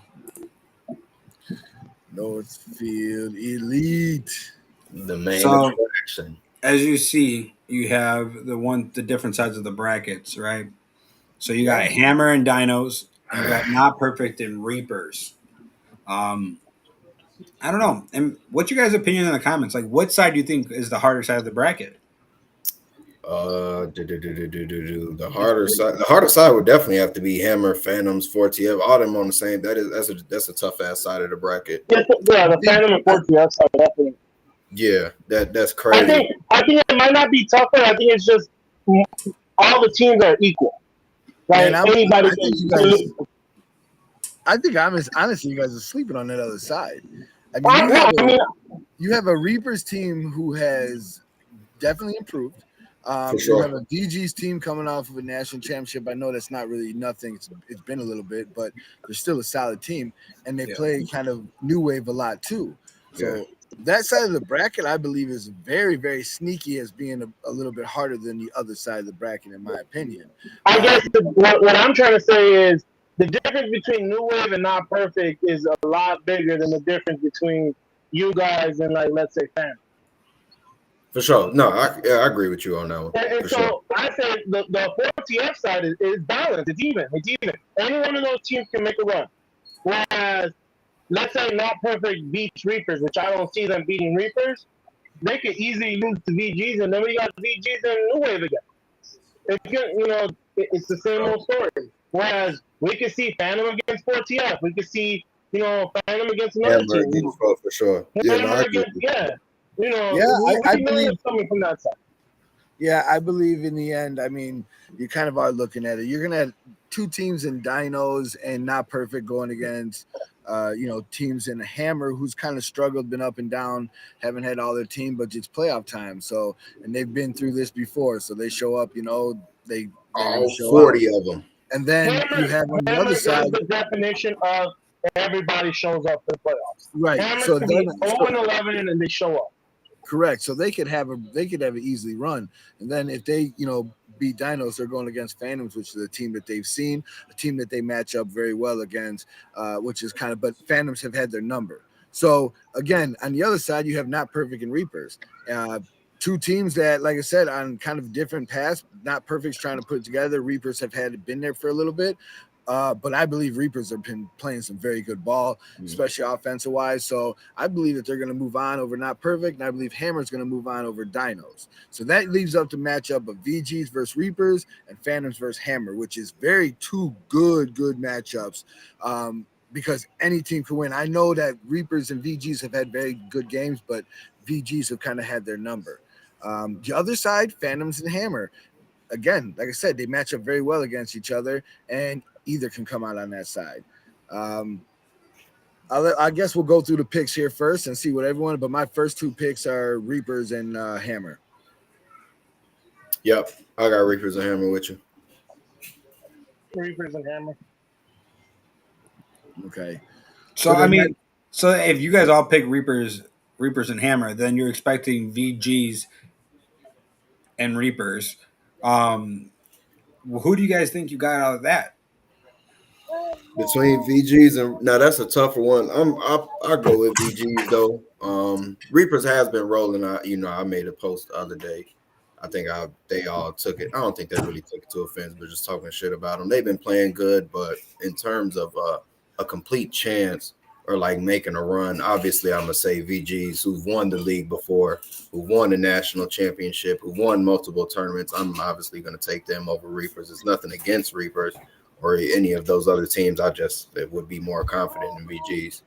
B: Northfield Elite.
E: The main attraction.
A: As you see, you have the different sides of the brackets, right? So you got Hammer and Dinos, and you got Not Perfect and Reapers. I don't know. And what's your guys' opinion in the comments? Like, what side do you think is the harder side of the bracket?
E: The harder side would definitely have to be Hammer, Phantoms, 4TF, all them on the same. That's a tough ass side of the bracket.
D: Yeah, the Phantom and 4TF side definitely.
E: Yeah, that's crazy.
D: I think it might not be tougher. I think it's just all the teams are equal. Like anybody.
B: I think honestly, you guys are sleeping on that other side. I mean, you have a Reapers team who has definitely improved.
E: For
B: You
E: sure.
B: have a VG's team coming off of a national championship. I know that's not really nothing. It's been a little bit, but they're still a solid team, and they
A: Yeah.
B: play kind of new wave a lot too. So
E: Yeah.
B: that side of the bracket, I believe, is very, very sneaky as being a little bit harder than the other side of the bracket, in my opinion.
D: I guess what I'm trying to say is the difference between New Wave and Not Perfect is a lot bigger than the difference between you guys and, like, let's say, Fam.
E: For sure. No, I agree with you on that one.
D: And
E: For
D: so
E: sure.
D: I say the 4TF side is balanced. It's even. It's even. Any one of those teams can make a run. Whereas, let's say Not Perfect beats Reapers, which I don't see them beating Reapers, they could easily lose to VGs, and then we got VGs and New Wave again. It's the same old story. Whereas we could see Phantom against 4TF. We could see, Phantom against another
E: Hammer
D: team.
E: for sure. Yeah, no, I agree.
D: We
B: I
D: know
B: believe.
D: it's coming from that side.
B: Yeah, I believe in the end. I mean, you kind of are looking at it. You're gonna have two teams in Dinos and Not Perfect going against, teams in Hammer who's kind of struggled, been up and down, haven't had all their team, but it's playoff time. So, and they've been through this before, so they show up. They're gonna
E: All
B: show
E: 40
B: out.
E: of them.
B: And then you have on the other
D: Hammer
B: side,
D: is the definition of everybody shows up for the playoffs.
B: right?
D: Hammer
B: So
D: can
B: then,
D: be 0-11 and they show up.
B: correct. So they could have an easily run. And then if they, beat Dinos, they're going against Phantoms, which is a team that they've seen, a team that they match up very well against, which is but Phantoms have had their number. So again, on the other side, you have Not Perfect and Reapers. Two teams that, like I said, on kind of different paths. Not Perfect's trying to put it together. Reapers have been there for a little bit. But I believe Reapers have been playing some very good ball, especially offensive wise. So I believe that they're going to move on over Not Perfect, and I believe Hammer's going to move on over Dinos. So that leaves up the matchup of VGs versus Reapers and Phantoms versus Hammer, which is two good matchups. Because any team can win. I know that Reapers and VGs have had very good games, but VGs have kind of had their number. The other side, Phantoms and Hammer. Again, like I said, they match up very well against each other, and either can come out on that side. I guess we'll go through the picks here first and see what everyone. But my first two picks are Reapers and Hammer.
E: Yep, I got Reapers and Hammer with you.
D: Reapers and Hammer.
B: Okay.
A: So if you guys all pick Reapers and Hammer, then you're expecting VGs and Reapers. Who do you guys think you got out of that?
E: Between VGs and now that's a tougher one. I go with VGs though. Reapers has been rolling. I made a post the other day. I think they all took it. I don't think they really took it to offense, but just talking shit about them. They've been playing good, but in terms of a complete chance or like making a run, obviously I'm gonna say VGs who've won the league before, who won the national championship, who won multiple tournaments. I'm obviously gonna take them over Reapers. It's nothing against Reapers or any of those other teams. It would be more confident in VGs.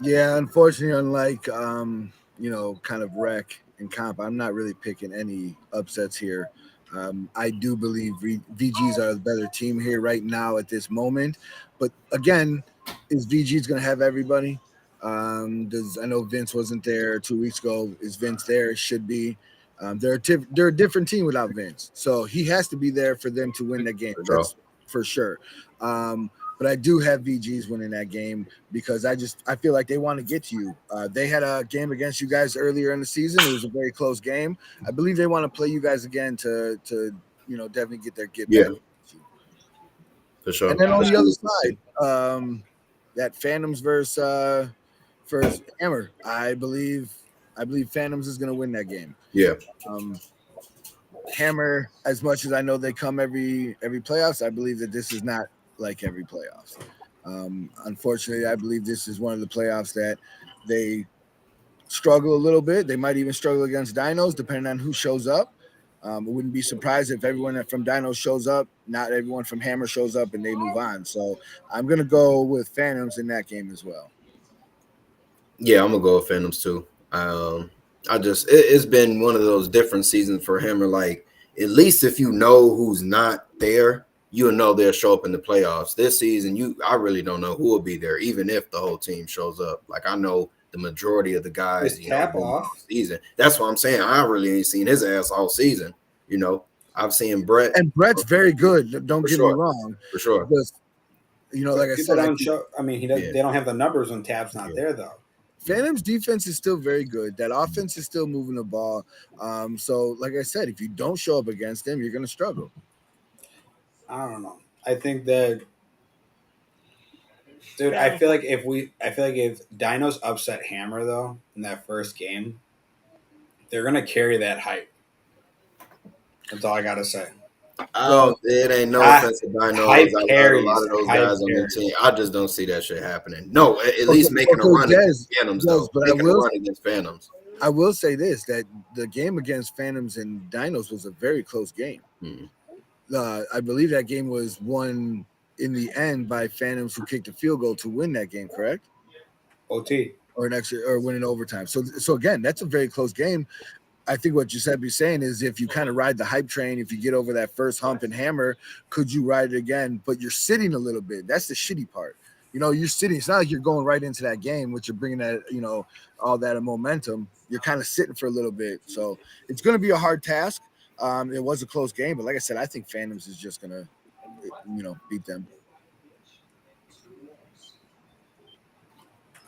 B: Yeah, unfortunately, unlike kind of Rec and Comp, I'm not really picking any upsets here. I do believe VGs are the better team here right now at this moment. But again, is VGs going to have everybody? I know Vince wasn't there 2 weeks ago. Is Vince there? It should be. They're a different team without Vince, so he has to be there for them to win the game. That's for sure. But I do have VGs winning that game because I feel like they want to get to you. They had a game against you guys earlier in the season. It was a very close game. I believe they want to play you guys again to definitely get back.
E: For sure.
B: And then on the other side, that Phantoms versus Hammer. I believe Phantoms is going to win that game.
E: Yeah.
B: Hammer, as much as I know they come every playoffs, I believe that this is not like every playoffs. Unfortunately, I believe this is one of the playoffs that they struggle a little bit. They might even struggle against Dinos, depending on who shows up. I wouldn't be surprised if everyone from Dinos shows up, not everyone from Hammer shows up, and they move on. So I'm going to go with Phantoms in that game as well.
E: Yeah, I'm going to go with Phantoms too. It's been one of those different seasons for Hammer. Like, at least if you know who's not there, you'll know they'll show up in the playoffs. This season, I really don't know who will be there, even if the whole team shows up. Like, I know the majority of the guys,
A: His tap
E: during
A: off.
E: the season. That's what I'm saying. I really ain't seen his ass all season. I've seen Brett.
B: And Brett's very good. Don't
E: For
B: get
E: sure.
B: me wrong.
E: For sure.
B: Just, like I
A: People
B: said,
A: don't show. I mean,
E: Yeah.
A: they don't have the numbers when Tap's not there though.
B: Phantom's defense is still very good. That offense is still moving the ball. So, like I said, if you don't show up against them, you're going to struggle.
A: I don't know. I think that, dude. I feel like if Dinos upset Hammer though in that first game, they're gonna carry that hype. That's all I gotta say.
E: It ain't no
A: Hype
E: offense to Dinos.
A: hype
E: I love a
A: carries.
E: lot of those
A: Hype
E: guys on their
A: carries.
E: team. I just don't see that shit happening. No, at least making a run against Phantoms, though.
B: But
E: Making a run against Phantoms.
B: I will say this, that the game against Phantoms and Dinos was a very close game. I believe that game was won in the end by Phantoms, who kicked a field goal to win that game, correct?
A: OT.
B: Or win in overtime. So again, that's a very close game. I think what Giuseppe's saying is, if you kind of ride the hype train, if you get over that first hump and Hammer, could you ride it again? But you're sitting a little bit. That's the shitty part. You're sitting. It's not like you're going right into that game, which you're bringing that, all that momentum. You're kind of sitting for a little bit. So it's going to be a hard task. It was a close game, but like I said, I think Phantoms is just going to, beat them.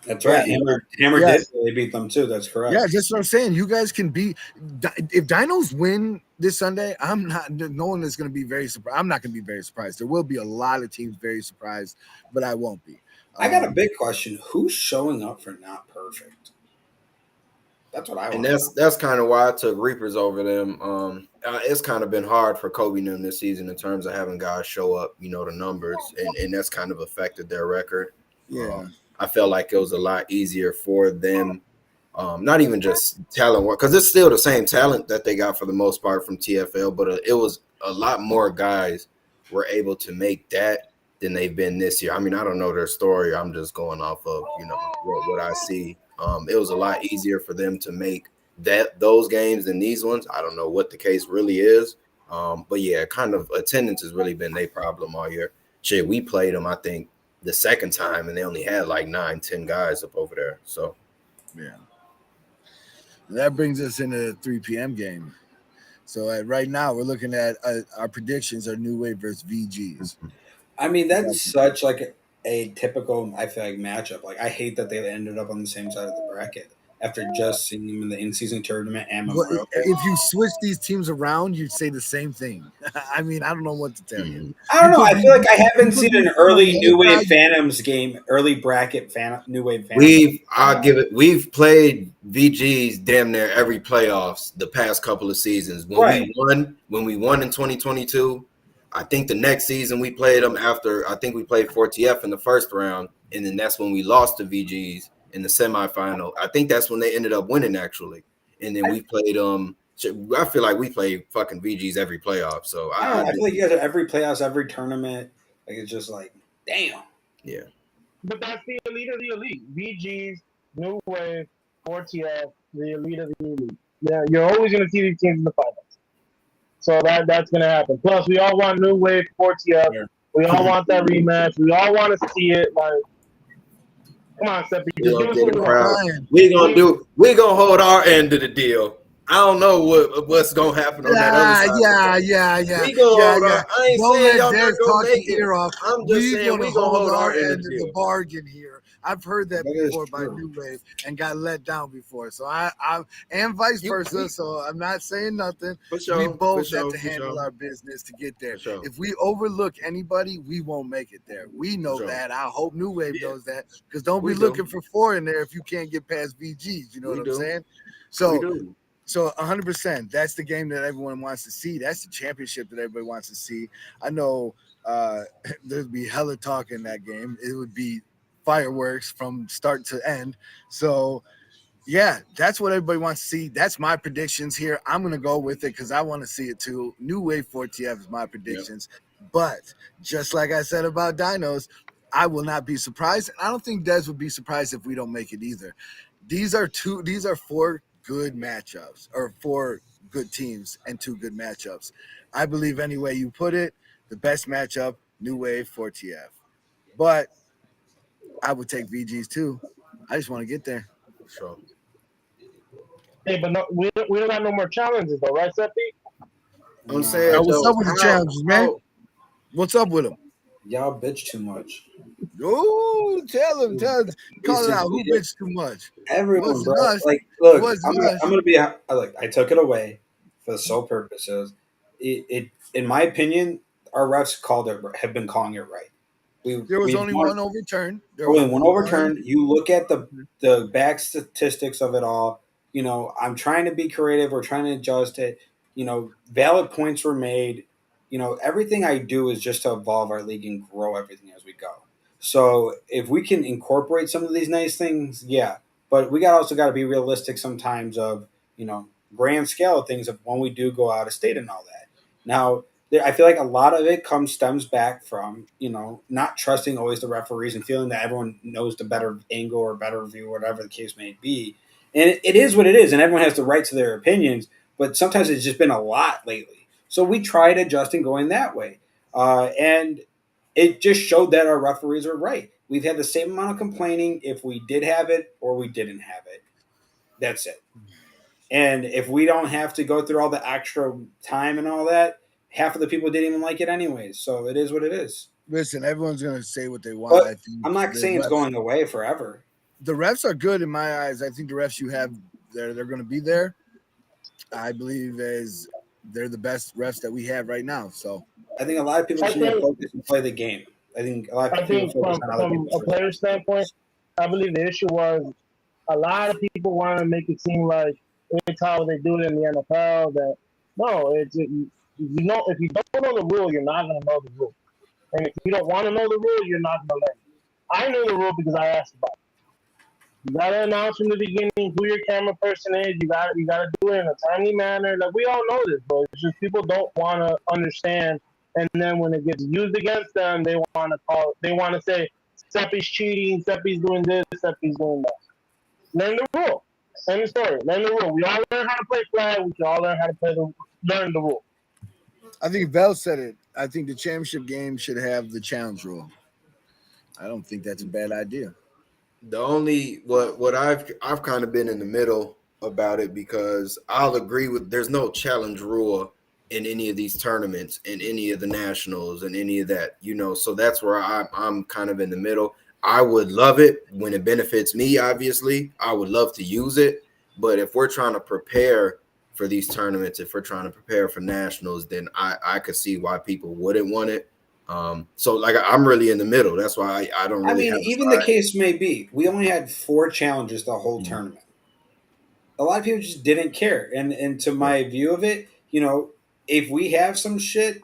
A: That's right. Hammer did really beat them too. That's correct.
B: Yeah, that's what I'm saying. You guys can beat. If Dinos win this Sunday, no one is going to be very surprised. I'm not going to be very surprised. There will be a lot of teams very surprised, but I won't be.
A: I got a big question. Who's showing up for Not Perfect? That's what I want.
E: And that's kind of why I took Reapers over them. It's kind of been hard for Kobe and them this season in terms of having guys show up, the numbers, and that's kind of affected their record.
B: Yeah.
E: I felt like it was a lot easier for them, not even just talent, because it's still the same talent that they got for the most part from TFL, but it was a lot more guys were able to make that than they've been this year. I mean, I don't know their story. I'm just going off of, what I see. It was a lot easier for them to make those games than these ones. I don't know what the case really is. But yeah, kind of attendance has really been their problem all year. Shit, we played them, I think, the second time, and they only had like 9-10 guys up over there. So
B: yeah, that brings us into the 3 p.m. game. So right now we're looking at our predictions are New Wave versus VGs.
A: I mean, that's such like a typical, I feel like, matchup. Like, I hate that they ended up on the same side of the bracket after just seeing them in the in-season tournament and Memorial.
B: If you switch these teams around, you'd say the same thing. I mean, I don't know what to tell you.
A: I don't know. I feel like I haven't seen an early New Wave Phantoms game, early bracket New Wave Phantoms.
E: We've played VGs damn near every playoffs the past couple of seasons. When we won in 2022, I think the next season we played them after, I think we played 4TF in the first round, and then that's when we lost to VGs in the semifinal. I think that's when they ended up winning, actually. And then we played I feel like we play fucking VGs every playoff. So
A: I feel like you guys are every playoffs, every tournament. Like, it's just like, damn.
E: Yeah.
D: But that's the elite of the elite. VGs, New Wave, 4TF, the elite of the elite. Yeah, you're always going to see these teams in the finals. So that's going to happen. Plus, we all want New Wave, 4TF. Yeah. We all want that rematch. We all want to see it. Like, come on, Seppi.
E: We're gonna hold our end of the deal. I don't know what's gonna happen on that other side.
B: Yeah.
E: We gonna hold our. I ain't saying y'all not gonna make it.
B: Off.
E: I'm just saying we gonna hold our end of
B: the bargain here. I've heard that before by New Wave and got let down before. So I and vice versa. So I'm not saying nothing. We both have to handle our business to get there. If we overlook anybody, we won't make it there. We know that. I hope New Wave knows that, because don't be looking for 4 in there if you can't get past VGs. You know what I'm saying? So 100%, that's the game that everyone wants to see. That's the championship that everybody wants to see. I know there'd be hella talk in that game. It would be fireworks from start to end. So, yeah, that's what everybody wants to see. That's my predictions here. I'm going to go with it because I want to see it too. New Wave 4TF is my predictions. Yep. But just like I said about Dinos, I will not be surprised. I don't think Dez would be surprised if we don't make it either. These are 4 good matchups, or 4 good teams and 2 good matchups. I believe any way you put it, the best matchup, New Wave 4TF. But I would take VGs too. I just want to get there.
E: sure.
D: Hey, but no, we don't got no more challenges though, right, Seppi?
E: I'm
A: Nah,
E: saying
B: What's
E: though,
B: up with the challenges, man? What's up with them?
A: y'all bitch too much.
B: Oh, tell him. Call it out. Who
A: Recently,
B: bitch too much?
A: everyone,
B: Wasn't
A: bro.
B: us.
A: Like, look,
B: Wasn't us.
A: I'm gonna be like, I took it away for the sole purpose of it. In my opinion, our refs called it have been calling it right.
B: There was
A: We've
B: only
A: won,
B: one overturned. There was
A: only one
B: one.
A: overturned. You look at the back statistics of it all. You know, I'm trying to be creative. We're trying to adjust it. You know, valid points were made. You know, everything I do is just to evolve our league and grow everything as we go. So if we can incorporate some of these nice things, yeah. But we also got to be realistic sometimes of grand scale of things of when we do go out of state and all that. Now I feel like a lot of it stems back from not trusting always the referees and feeling that everyone knows the better angle or better view, whatever the case may be. And it is what it is, and everyone has the right to their opinions. But sometimes it's just been a lot lately, so we tried adjusting, going that way, and it just showed that our referees are right. We've had the same amount of complaining if we did have it or we didn't have it. That's it. And if we don't have to go through all the extra time and all that, half of the people didn't even like it anyways. So it is what it is.
B: Listen, everyone's gonna say what they want.
A: But
B: I think
A: I'm not saying it's going away forever.
B: the refs are good in my eyes. I think the refs you have there, they're going to be there. I believe as they're the best refs that we have right now. So
A: I think a lot of people
D: I
A: just need to
D: think
A: focus and play the game. I think a lot
D: I
A: of people
D: think
A: focus on other
D: from
A: people's
D: a player standpoint, I believe the issue was a lot of people want to make it seem like it's how they do it in the NFL. That no, you know if you don't know the rule, you're not gonna know the rule, and if you don't want to know the rule, you're not gonna learn. I know the rule because I asked about it. You gotta announce from the beginning who your camera person is. You gotta do it in a timely manner. Like we all know this, but it's just people don't want to understand. And then when it gets used against them, they want to call. They want to say Seppi's cheating. Seppi's doing this. Seppi's doing that. Learn the rule. End of story. Learn the rule. We all learn how to play flag. We can all learn how to learn the rule.
B: I think Vel said it. I think the championship game should have the challenge rule. I don't think that's a bad idea.
E: The only what I've kind of been in the middle about it because I'll agree with there's no challenge rule in any of these tournaments, in any of the nationals, and any of that, So that's where I'm kind of in the middle. I would love it when it benefits me. Obviously, I would love to use it, but if we're trying to prepare for these tournaments, if we're trying to prepare for nationals, then I could see why people wouldn't want it. So like I'm really in the middle. That's why I don't
A: I
E: really
A: mean,
E: have a
A: even the
E: side.
A: case may be, we only had 4 challenges the whole tournament. A lot of people just didn't care. And to my view of it, if we have some shit,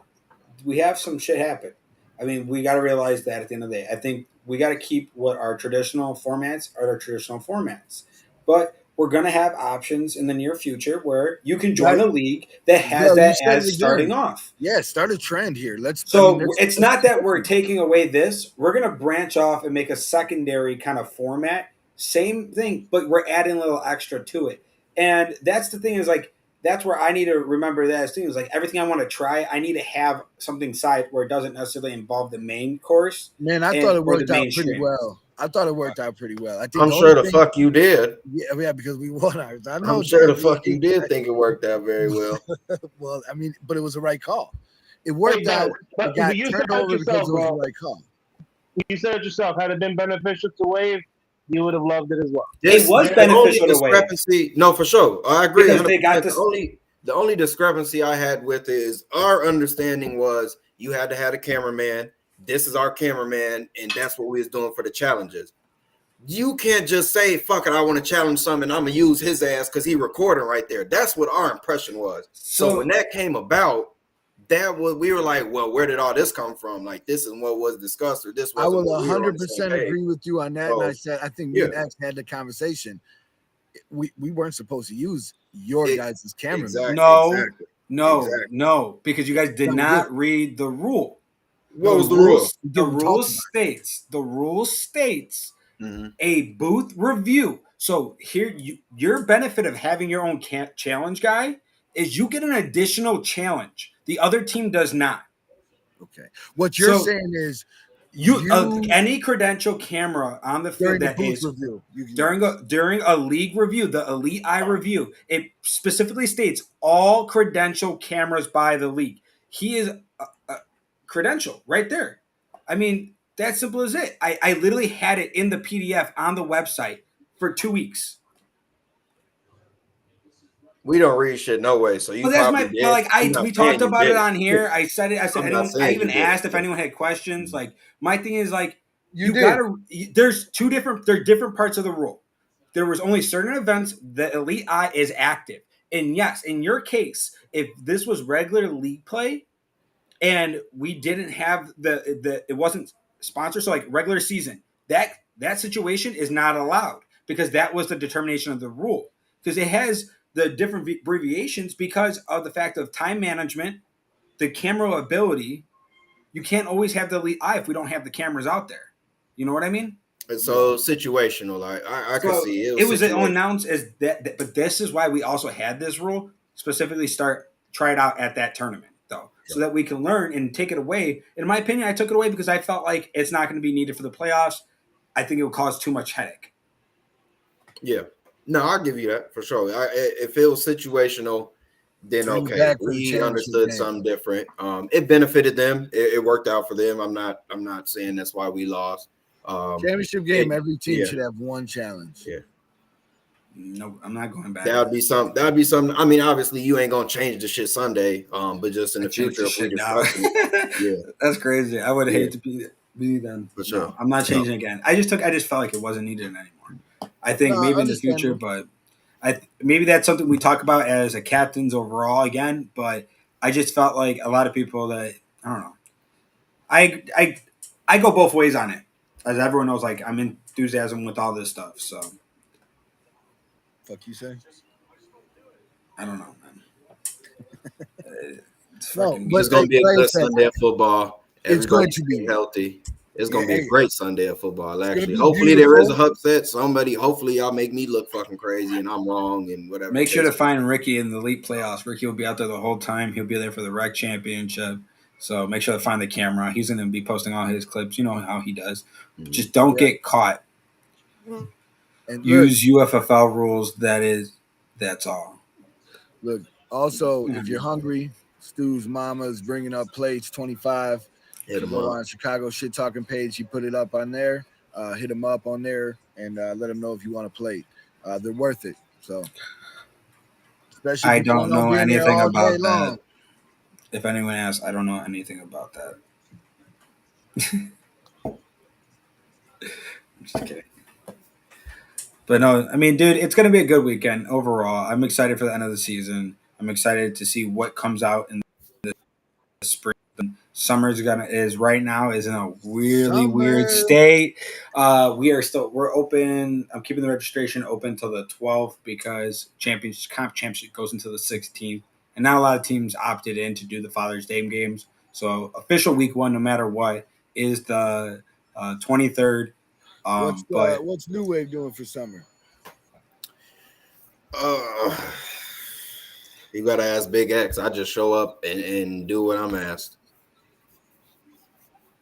A: we have some shit happen. I mean, we got to realize that at the end of the day. I think we got to keep what our traditional formats are our traditional formats. But we're going to have options in the near future where you can join a league that has
B: Vel, you
A: that
B: said it
A: as starting
B: again.
A: off.
B: Yeah, start a trend here.
A: So it's not that we're taking away this. We're going to branch off and make a secondary kind of format. Same thing, but we're adding a little extra to it. And that's the thing is like, that's where I need to remember that as thing is like everything I want to try, I need to have something side where it doesn't necessarily involve the main course
B: Man, I
A: and
B: thought it
A: or the
B: worked out pretty
A: mainstream.
B: well. I think
E: I'm
B: the
E: sure
B: only
E: the
B: thing,
E: fuck you did.
B: yeah, because we won ours. I know.
E: I'm sure the
B: Dad,
E: fuck you did think it worked out very well.
B: Well, I mean, but it was the right call. It
D: Hey,
B: worked
D: guys,
B: out.
D: but
B: It got
D: you said
B: turned
D: it
B: over because
D: yourself,
B: it was the
D: bro.
B: right call.
D: You said it yourself. Had it been beneficial to wave, you would have loved it as well.
A: It was
E: The
A: beneficial
E: only
A: to wave.
E: discrepancy, no, for sure. I agree.
A: Because they got
E: 100%.
A: this.
E: The only discrepancy I had with is our understanding was you had to have a cameraman. This is our cameraman, and that's what we was doing for the challenges. You can't just say, fuck it, I want to challenge something, and I'm gonna use his ass because he recording right there. That's what our impression was. So when that came about, we were like, well, where did all this come from? Like, this is what was discussed, or this
B: I
E: wasn't
B: will
E: what we were on the same
B: 100%
E: page.
B: agree with you on that.
E: So,
B: And I said, I think me and X had the conversation. We weren't supposed to use your guys' camera.
E: Exactly.
A: No, because you guys did not read the rule.
E: What was the rule?
A: The rule states a booth review. So here, your benefit of having your own challenge guy is you get an additional challenge. The other team does not.
B: Okay. What you're saying is
A: Any credential camera on the field
B: during the
A: that
B: booth
A: is
B: review, you can
A: during a league review, the Elite Eye review, it specifically states all credential cameras by the league. He is a credential right there. I mean, that's simple as it. I literally had it in the PDF on the website for 2 weeks.
E: We don't read shit no way, so you
A: Well, that's
E: probably
A: my. But
E: did.
A: like
E: I'm not
A: we
E: saying
A: talked
E: you
A: about it
E: did
A: on
E: it.
A: here. I said it. I said
E: I'm not
A: anyone. I
E: saying
A: even
E: you did
A: asked if
E: it.
A: anyone had questions. Like my thing is like
B: You
A: you
B: did.
A: gotta. There's two different. There's different parts of the rule. There was only certain events the Elite Eye is active, and yes, in your case, if this was regular league play, and we didn't have the it wasn't sponsored, so like regular season, that situation is not allowed because that was the determination of the rule because it has the different abbreviations because of the fact of time management, the camera ability. You can't always have the Elite Eye if we don't have the cameras out there. You know what I mean?
E: And so situational, like I could
A: So
E: see it
A: it
E: was
A: was
E: situational.
A: announced as that, but this is why we also had this rule specifically try it out at that tournament though, so that we can learn and take it away. In my opinion, I took it away because I felt like it's not going to be needed for the playoffs. I think it would cause too much headache.
E: Yeah, no, I'll give you that for sure. If it was situational, then
B: Bring it
E: okay,
B: back for the
E: we
B: championship
E: understood
B: game.
E: something different. It benefited them. It worked out for them. I'm not saying that's why we lost.
B: Championship game, every team should have one challenge.
E: Yeah.
A: No, I'm not going back.
E: That would be something. I mean, obviously, you ain't gonna change the shit Sunday. But just in the future, if we discuss it, yeah,
A: that's crazy. I would hate to be them.
E: For sure.
A: No, I'm not changing again. I just felt like it wasn't needed anymore. I think maybe in the future, but maybe that's something we talk about as a captains overall again. But I just felt like a lot of people that I don't know. I go both ways on it, as everyone knows. Like I'm enthusiasm with all this stuff, so
B: Fuck you say?
A: I don't know, man.
E: It's gonna be a good Sunday of football.
B: It's going to be
E: healthy. It's gonna be a great Sunday of football. Actually,
B: hopefully
E: there is a upset. Hopefully y'all make me look fucking crazy and I'm wrong and whatever.
A: Make sure to find Ricky in the elite playoffs. Ricky will be out there the whole time. He'll be there for the rec championship. So make sure to find the camera. He's going to be posting all his clips. You know how he does. Just don't get caught. And use UFFL rules. That's all.
B: Look, also, if you're hungry, Stu's mama is bringing up plates 25.
E: Hit him
B: go
E: up
B: on Chicago Shit Talking page. He put it up on there. Hit him up on there and let him know if you want to play. They're worth it. So,
A: especially I don't know anything about that. If anyone asks, I don't know anything about that. I'm just kidding. But no, I mean, dude, it's going to be a good weekend overall. I'm excited for the end of the season. I'm excited to see what comes out in the spring. Summer is right now is in a really weird state. We're open. I'm keeping the registration open till the 12th because championship goes into the 16th, and now a lot of teams opted in to do the Father's Day games. So official week one, no matter what, is the 23rd.
B: What's New Wave doing for summer?
E: You gotta ask Big X. I just show up and do what I'm asked.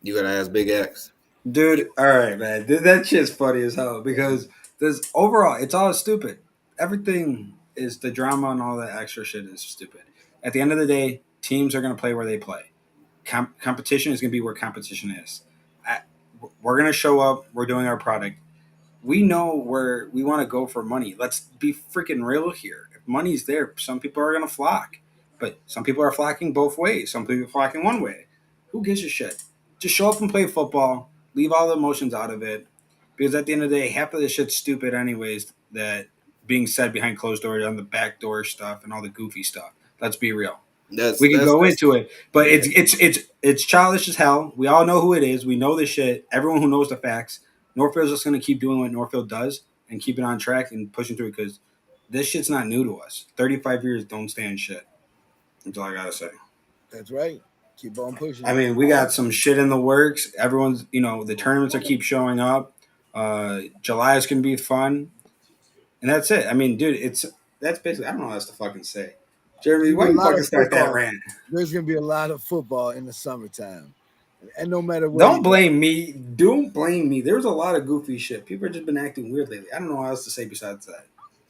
E: You gotta ask Big X.
A: Dude, all right, man. Dude, that shit's funny as hell because this overall, it's all stupid. Everything is the drama and all that extra shit is stupid. At the end of the day, teams are going to play where they play. Competition is going to be where competition is. We're going to show up. We're doing our product. We know where we want to go for money. Let's be freaking real here. If money's there, some people are going to flock. But some people are flocking both ways. Some people are flocking one way. Who gives a shit? Just show up and play football. Leave all the emotions out of it. Because at the end of the day, half of this shit's stupid anyways, that being said behind closed doors on the back door stuff and all the goofy stuff. Let's be real. We can go into it. But it's childish as hell. We all know who it is. We know this shit. Everyone who knows the facts. Northfield's just going to keep doing what Northfield does and keep it on track and pushing through because this shit's not new to us. 35 years don't stand shit. That's all I got to say.
B: That's right. Keep on pushing.
A: I mean, we got some shit in the works. Everyone's, the tournaments are keep showing up. July is going to be fun. And that's it. I mean, dude, that's basically, I don't know what else to fucking say. Jeremy, why you fucking start that rant?
B: There's going to be a lot of football in the summertime. And no matter where
A: Don't
B: you
A: blame me. Don't blame me. There's a lot of goofy shit. People have just been acting weird lately. I don't know what else to say besides that.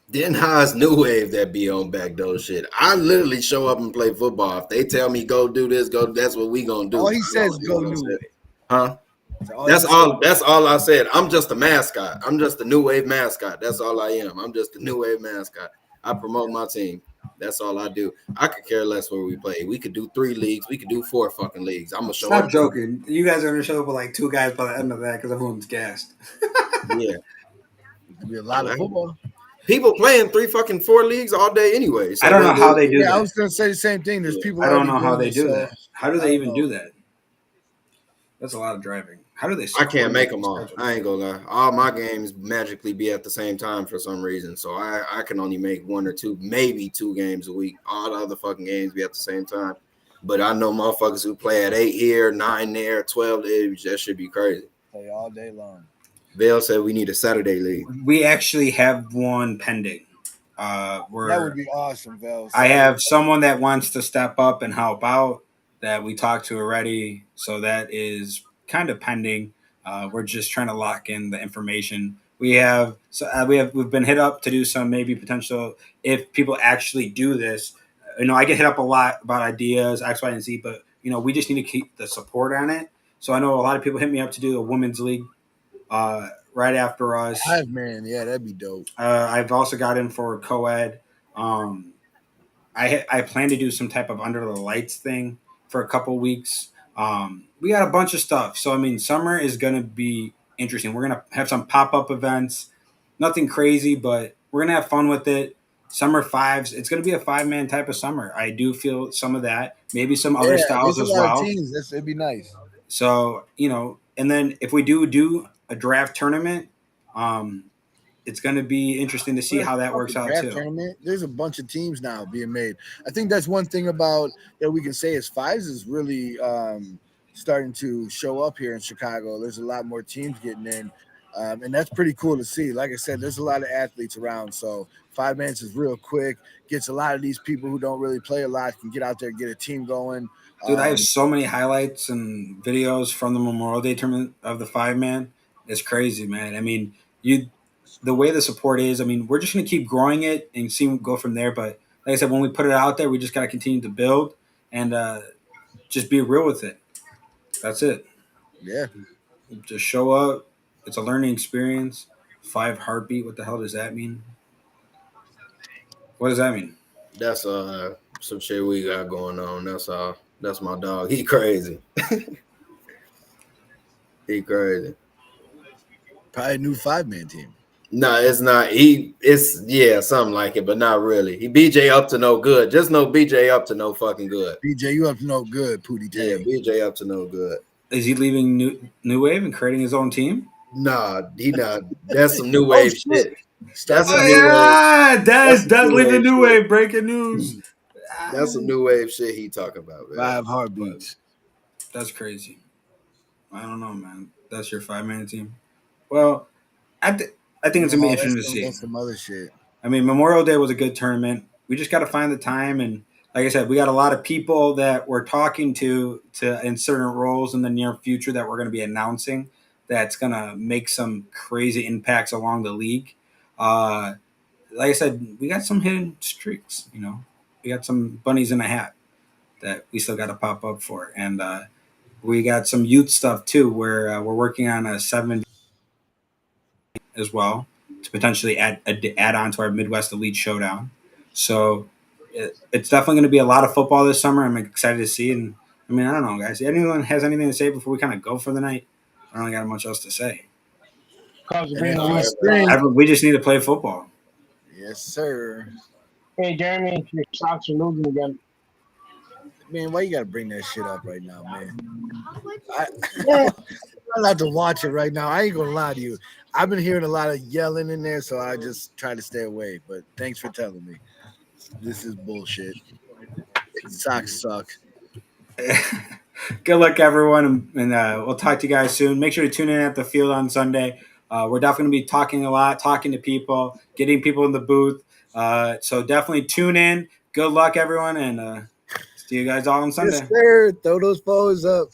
E: Then how's new wave that be on backdoor shit? I literally show up and play football. If they tell me go do this, go, that's what we gonna do.
B: all he
E: I
B: says
E: don't do
B: go
E: what I
B: new
E: said.
B: way.
E: Huh?
B: So all
E: That's
B: you
E: all. That's all I said. I'm just a mascot. I'm just a new wave mascot. That's all I am. I'm just a new wave mascot. I promote my team. That's all I do. I could care less where we play. We could do 3 leagues. We could do 4 fucking leagues. I'm gonna show
A: Stop
E: up.
A: joking. You guys are gonna show up with like 2 guys by the end of that because everyone's gassed.
E: Yeah.
B: It could be a lot of football.
E: People playing 3 fucking 4 leagues all day anyway. So
A: I don't know how they do
B: Yeah, I
A: that.
B: was gonna say the same thing. There's people
A: I don't
B: already
A: know how
B: doing
A: they
B: it,
A: do
B: so
A: that. How do
B: I
A: they
B: don't
A: even
B: know.
A: do that? That's a lot of driving. How do they?
E: I can't make them all.
A: schedule?
E: I ain't gonna lie. All my games magically be at the same time for some reason. So I can only make 1 or 2, maybe 2 games a week. All the other fucking games be at the same time. But I know motherfuckers who play at 8 here, 9 there, 12 there. That should be crazy.
B: Play all day long.
E: Vail said we need a Saturday league.
A: We actually have one pending.
B: That
A: Where
B: would be awesome, Vel.
A: I have someone that wants to step up and help out that we talked to already. So that is kind of pending. We're just trying to lock in the information. We've been hit up to do some maybe potential if people actually do this. I get hit up a lot about ideas X, Y, and Z, but we just need to keep the support on it. So I know a lot of people hit me up to do a women's league right after us.
B: Man, yeah, that'd be dope.
A: I've also got in for co-ed. Um, I plan to do some type of under the lights thing for a couple weeks. We got a bunch of stuff. So I mean, summer is gonna be interesting. We're gonna have some pop up events. Nothing crazy, but we're gonna have fun with it. Summer fives. It's gonna be a 5-man type of summer. I do feel some of that. Maybe some other
B: Yeah,
A: styles
B: there's a
A: as
B: lot of
A: well.
B: teams. It'd be nice.
A: So and then if we do a draft tournament, um, it's going to be interesting to see how that works out
B: Draft
A: too.
B: tournament. There's a bunch of teams now being made. I think that's one thing about that we can say is fives is really starting to show up here in Chicago. There's a lot more teams getting in, and that's pretty cool to see. Like I said, there's a lot of athletes around, so 5 minutes is real quick. Gets a lot of these people who don't really play a lot can get out there and get a team going.
A: Dude, I have so many highlights and videos from the Memorial Day tournament of the 5-man. It's crazy, man. I mean, the way the support is. I mean, we're just going to keep growing it and see go from there. But like I said, when we put it out there, we just got to continue to build and just be real with it. That's it.
B: Yeah.
A: Just show up. It's a learning experience. 5 heartbeat. What the hell does that mean? What does that mean?
E: That's some shit we got going on. That's my dog. He crazy. He crazy.
B: Probably a new 5-man team.
E: No, it's not. It's something like it, but not really. He BJ up to no good. Just no BJ up to no fucking good.
B: BJ, you up to no good, Pootie
E: Yeah,
B: Tang.
E: BJ up to no good.
A: Is he leaving New Wave and creating his own team?
E: Nah, he not. That's some new wave shit. That's
A: Oh
E: some new wave.
A: yeah,
E: That's
A: Des leaving New
E: shit.
A: Wave. Breaking news.
E: That's some new wave shit he talking about, man.
B: 5 heartbeats.
A: That's crazy. I don't know, man. That's your 5-man team. Well, I think it's gonna be interesting to see.
B: That's some other shit.
A: I mean, Memorial Day was a good tournament. We just got to find the time, and like I said, we got a lot of people that we're talking to in certain roles in the near future that we're going to be announcing. That's going to make some crazy impacts along the league. Like I said, we got some hidden streaks. We got some bunnies in a hat that we still got to pop up for, and we got some youth stuff too, where we're working on a 7 as well to potentially add on to our Midwest Elite Showdown. So it's definitely going to be a lot of football this summer. I'm excited to see. And I mean, I don't know, guys. Anyone has anything to say before we kind of go for the night? I don't really got much else to say. We just need to play football.
B: Yes, sir.
D: Hey, Jeremy, your Sox are losing again.
B: Man, why you gotta bring that shit up right now, man? I'm not to watch it right now. I ain't gonna lie to you. I've been hearing a lot of yelling in there, so I just try to stay away. But thanks for telling me. This is bullshit. Sox suck.
A: Good luck, everyone, and we'll talk to you guys soon. Make sure to tune in at the field on Sunday. We're definitely going to be talking a lot, talking to people, getting people in the booth. So definitely tune in. Good luck, everyone, and see you guys all on Sunday.
B: Yes, sir. Throw those foes up.